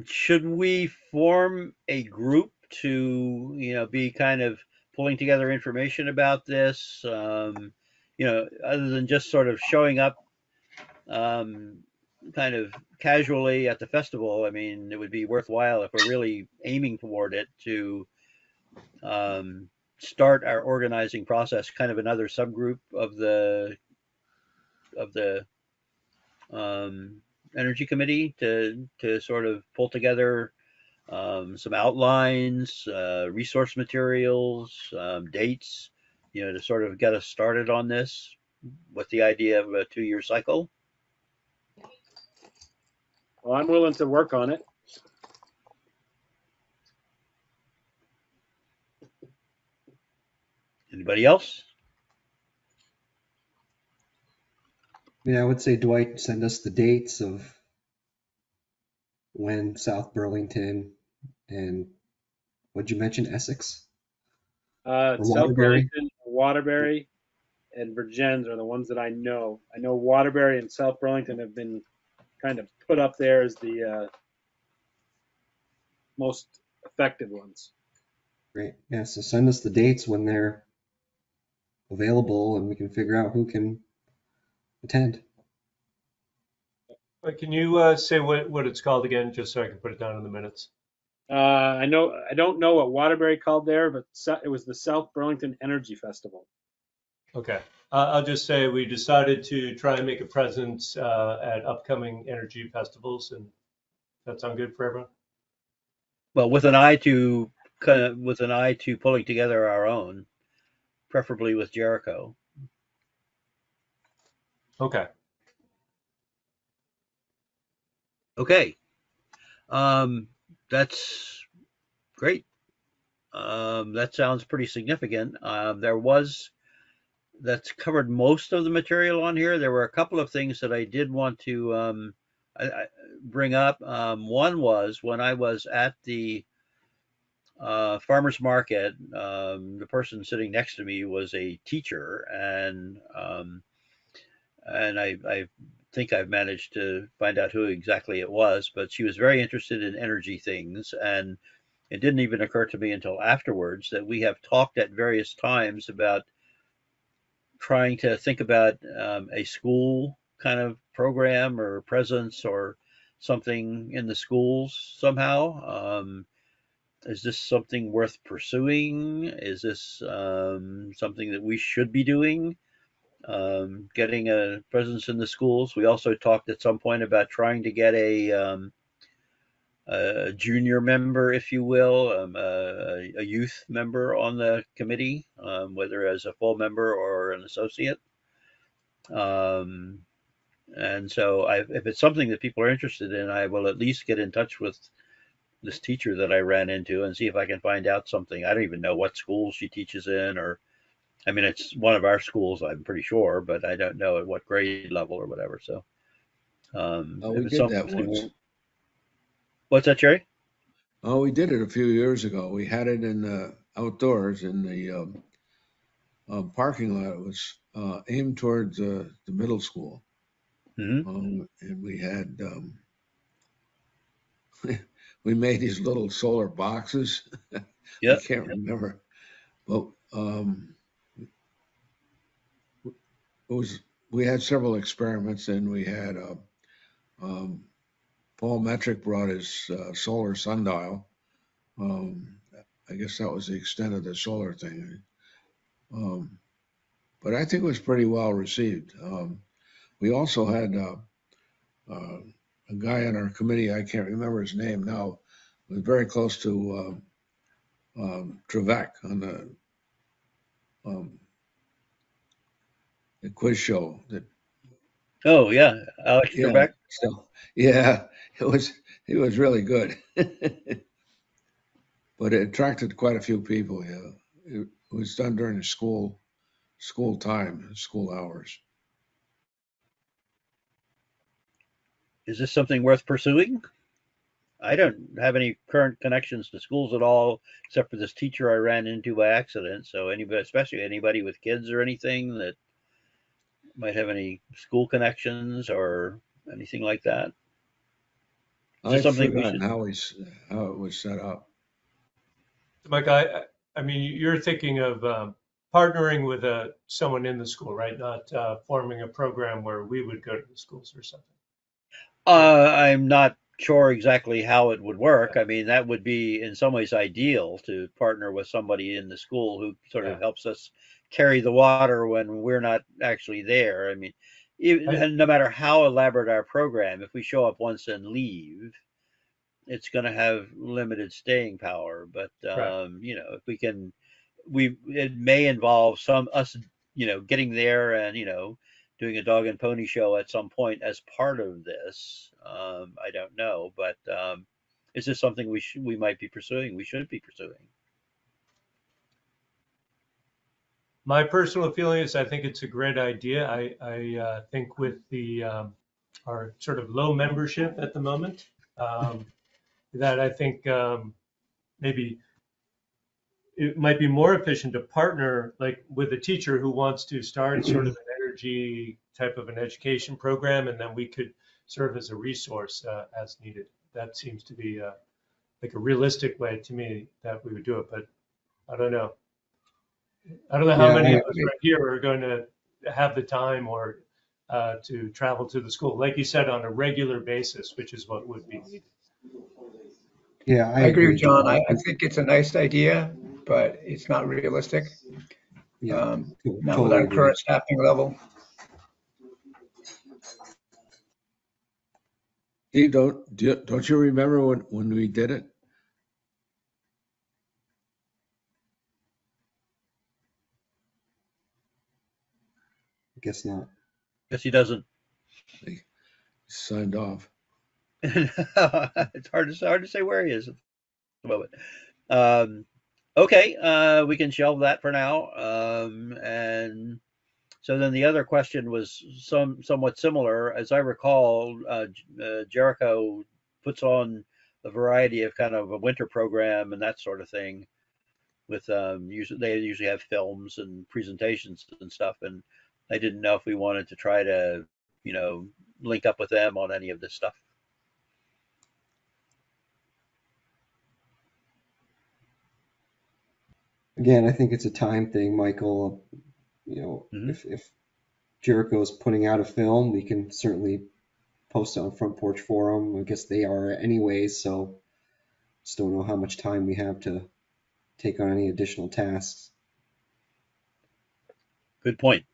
Should we form a group to, be kind of pulling together information about this? Other than just sort of showing up, kind of casually at the festival. I mean, it would be worthwhile if we're really aiming toward it to start our organizing process, kind of another subgroup of the energy committee to sort of pull together some outlines, resource materials, dates, to sort of get us started on this with the idea of a 2-year cycle. Well, I'm willing to work on it. Anybody else? I would say, Dwight, send us the dates of when South Burlington and what'd you mention, Essex? Or South Waterbury? Burlington, Waterbury, and Virgins are the ones that I know. I know Waterbury and South Burlington have been kind of put up there as the most effective ones. Great. Yeah, so send us the dates when they're available and we can figure out who can attend. Can you say what it's called again, just so I can put it down in the minutes? I don't know what Waterbury called there, but it was the South Burlington Energy Festival. Okay. I'll just say we decided to try and make a presence at upcoming energy festivals, and that sound good for everyone? Well, with an eye to pulling together our own, preferably with Jericho. Okay. Okay. That's great. That sounds pretty significant. That's covered most of the material on here. There were a couple of things that I did want to bring up. One was when I was at the farmer's market, the person sitting next to me was a teacher, and I think I've managed to find out who exactly it was, but she was very interested in energy things, and it didn't even occur to me until afterwards that we have talked at various times about trying to think about a school kind of program or presence or something in the schools somehow. Is this something worth pursuing? Is this something that we should be doing? Getting a presence in the schools. We also talked at some point about trying to get a junior member, if you will, a youth member on the committee, whether as a full member or an associate. And so if it's something that people are interested in, I will at least get in touch with this teacher that I ran into and see if I can find out something. I don't even know what school she teaches in, or I mean, it's one of our schools, I'm pretty sure, but I don't know at what grade level or whatever. So, We did that once. What's that, Jerry? Oh, we did it a few years ago. We had it in the outdoors in the parking lot. It was aimed towards the middle school. Mm-hmm. And we had we made these little solar boxes. Yep. I can't remember, but we had several experiments, and we had Paul Metrick brought his solar sundial. I guess that was the extent of the solar thing. But I think it was pretty well received. We also had a guy on our committee, I can't remember his name now, was very close to Trevec on the quiz show. Oh yeah, Alex Trebek. So yeah, it was really good. But it attracted quite a few people. Yeah, it was done during the school time, school hours. Is this something worth pursuing? I don't have any current connections to schools at all, except for this teacher I ran into by accident. So anybody, especially anybody with kids or anything that might have any school connections or anything like that. Is this I've something we forgotten should? how it was set up. Mike, I mean, you're thinking of partnering with someone in the school, right? Not forming a program where we would go to the schools or something. I'm not sure exactly how it would work. I mean, that would be in some ways ideal to partner with somebody in the school who sort Yeah. of helps us carry the water when we're not actually there. I mean, and no matter how elaborate our program, if we show up once and leave, it's going to have limited staying power. But Right. if we can, it may involve some us, getting there and doing a dog and pony show at some point as part of this. I don't know, but is this something we might be pursuing? We should be pursuing. My personal feeling is I think it's a great idea. I think with our sort of low membership at the moment, that I think maybe it might be more efficient to partner like with a teacher who wants to start sort of an energy type of an education program, and then we could serve as a resource as needed. That seems to be like a realistic way to me that we would do it, but I don't know. I don't know how Yeah, many of us right here are going to have the time or to travel to the school, like you said, on a regular basis, which is what would be needed. yeah, I I agree with agree. John. I think it's a nice idea, but it's not realistic. Yeah, Not with totally our agree. current staffing level. Steve, don't you remember when we did it? I guess not. Guess he doesn't. He signed off. It's hard to say where he is at the moment. Um, okay, we can shelve that for now. And so then the other question was somewhat similar. As I recall, Jericho puts on a variety of kind of a winter program and that sort of thing. With they usually have films and presentations and stuff, and I didn't know if we wanted to try to, link up with them on any of this stuff. Again, I think it's a time thing, Michael. Mm-hmm. If Jericho's putting out a film, we can certainly post it on Front Porch Forum. I guess they are anyways, so just don't know how much time we have to take on any additional tasks. Good point.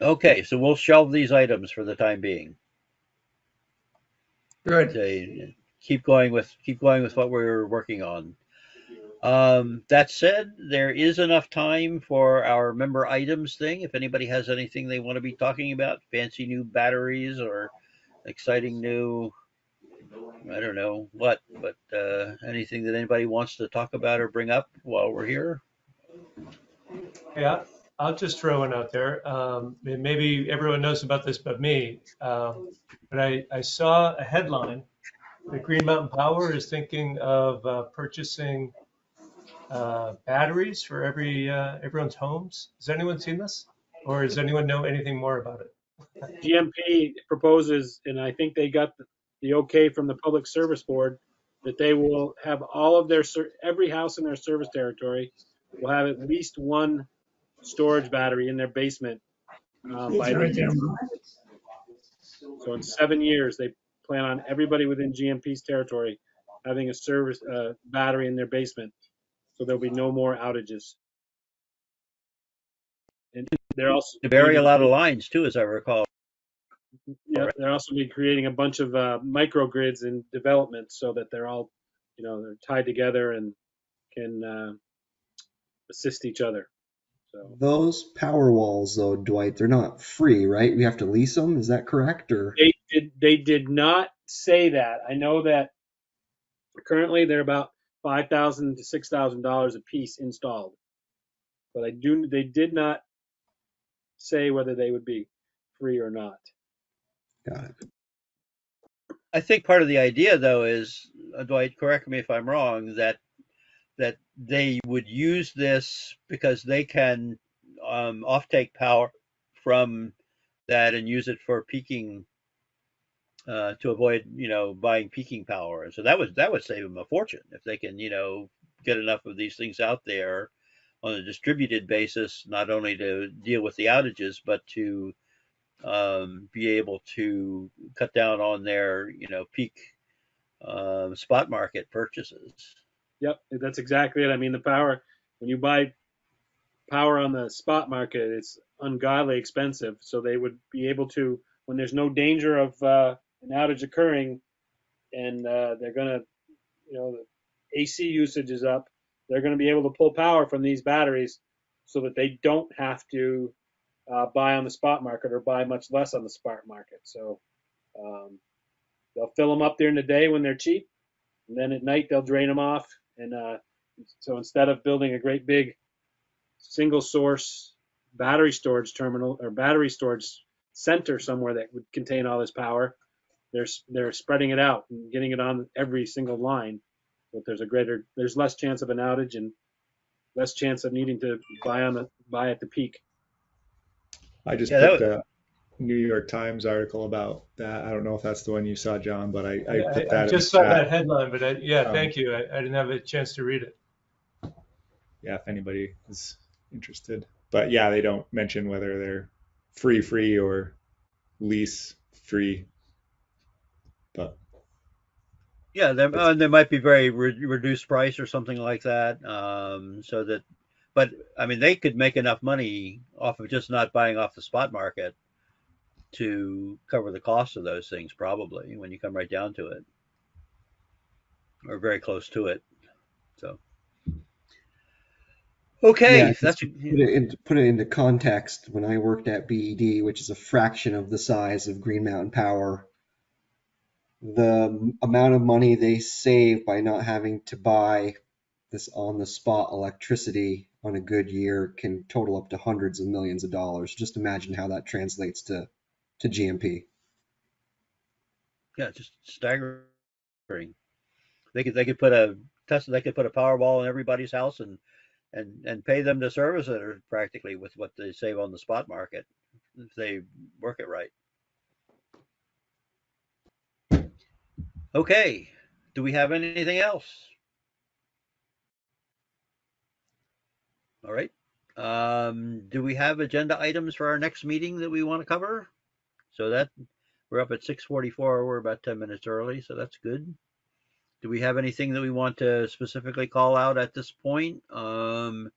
Okay, so we'll shelve these items for the time being. Good. Say, keep going with what we're working on. That said, there is enough time for our member items thing. If anybody has anything they want to be talking about, fancy new batteries or exciting new, I don't know what, but anything that anybody wants to talk about or bring up while we're here. Yeah, I'll just throw one out there. And maybe everyone knows about this but me. But I saw a headline that Green Mountain Power is thinking of purchasing batteries for everyone's homes. Has anyone seen this? Or does anyone know anything more about it? GMP proposes, and I think they got the okay from the Public Service Board, that they will have all of every house in their service territory will have at least one storage battery in their basement It's by the right there. so in 7 years they plan on everybody within GMP's territory having a service battery in their basement, so there'll be no more outages. And they're also To going to bury a be lot of lines too, as I recall. yeah, they're also be creating a bunch of microgrids in development so that they're all, they're tied together and can assist each other. So Those power walls, though, Dwight, they're not free, right? We have to lease them. Is that correct? Or they did not say that. I know that currently they're about $5,000 to $6,000 a piece installed, but they did not say whether they would be free or not. Got it. I think part of the idea, though, is, Dwight, correct me if I'm wrong, that they would use this because they can offtake power from that and use it for peaking to avoid buying peaking power. And so that would save them a fortune if they can get enough of these things out there on a distributed basis, not only to deal with the outages but to be able to cut down on their peak spot market purchases. Yep, that's exactly it. I mean, the power, when you buy power on the spot market, it's ungodly expensive. So they would be able to, when there's no danger of an outage occurring, and they're going to, the AC usage is up, they're going to be able to pull power from these batteries so that they don't have to buy on the spot market or buy much less on the spot market. So um, they'll fill them up during the day when they're cheap, and then at night they'll drain them off. And so instead of building a great big single source battery storage terminal or battery storage center somewhere that would contain all this power, they're spreading it out and getting it on every single line. But there's less chance of an outage and less chance of needing to buy at the peak. I just Yeah, put the New York Times article about that. I don't know if that's the one you saw, John, but I put that I in the just saw that chat. headline, but thank you. I didn't have a chance to read it. Yeah, if anybody is interested. But yeah, they don't mention whether they're free or lease free. But yeah, they might be very reduced price or something like that. So that, but I mean, they could make enough money off of just not buying off the spot market to cover the cost of those things, probably, when you come right down to it, or very close to it. So, Yeah, okay, just that's to put it into context, when I worked at BED, which is a fraction of the size of Green Mountain Power, the amount of money they save by not having to buy this on the spot electricity on a good year can total up to hundreds of millions of dollars. Just imagine how that translates to GMP. yeah, just staggering. They could put a they could put a Powerball in everybody's house and pay them to service it, or practically with what they save on the spot market if they work it right. Okay, do we have anything else? All right. Do we have agenda items for our next meeting that we want to cover? So that we're up at 6:44. We're about 10 minutes early, so that's good. Do we have anything that we want to specifically call out at this point? Sounds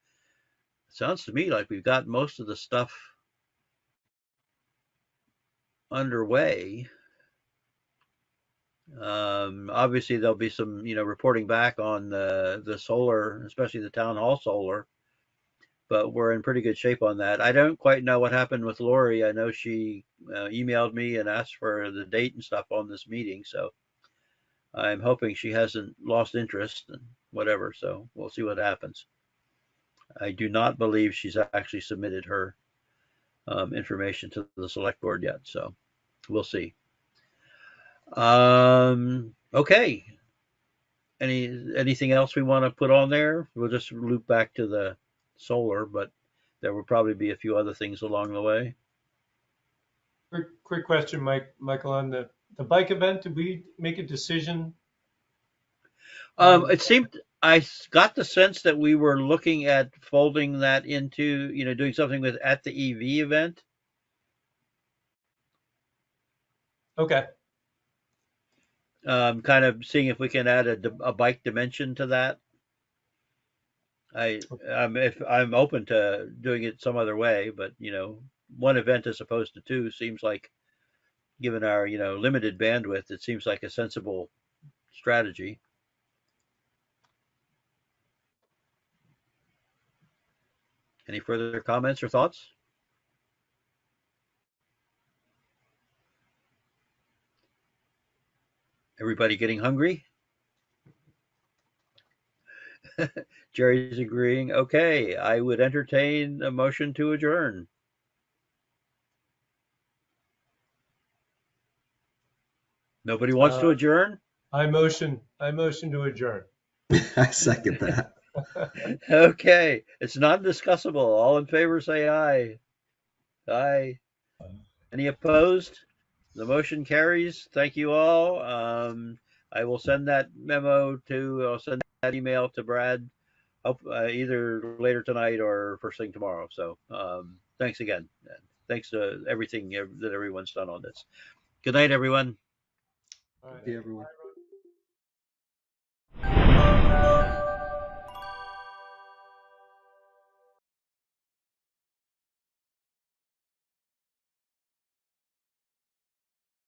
to me like we've got most of the stuff underway. Obviously, there'll be some, reporting back on the solar, especially the town hall solar, but we're in pretty good shape on that. I don't quite know what happened with Lori. I know she emailed me and asked for the date and stuff on this meeting, so I'm hoping she hasn't lost interest and whatever. So we'll see what happens. I do not believe she's actually submitted her information to the select board yet, so we'll see. Okay. Anything else we want to put on there? We'll just loop back to the solar, but there will probably be a few other things along the way. Quick question, Michael, on the bike event. Did we make a decision? It seemed I got the sense that we were looking at folding that into, doing something with at the EV event. Okay. Kind of seeing if we can add a bike dimension to that. If I'm open to doing it some other way, but one event as opposed to two seems like, given our limited bandwidth, it seems like a sensible strategy. Any further comments or thoughts? Everybody getting hungry? Jerry's agreeing. Okay, I would entertain a motion to adjourn. Nobody wants to adjourn? I motion to adjourn. I second that. Okay, it's non-discussable. All in favor, say aye. Aye. Any opposed? The motion carries. Thank you all. I will send that I'll send that email to Brad either later tonight or first thing tomorrow. So thanks again. Thanks to everything that everyone's done on this. Good night, everyone. All right. See everyone.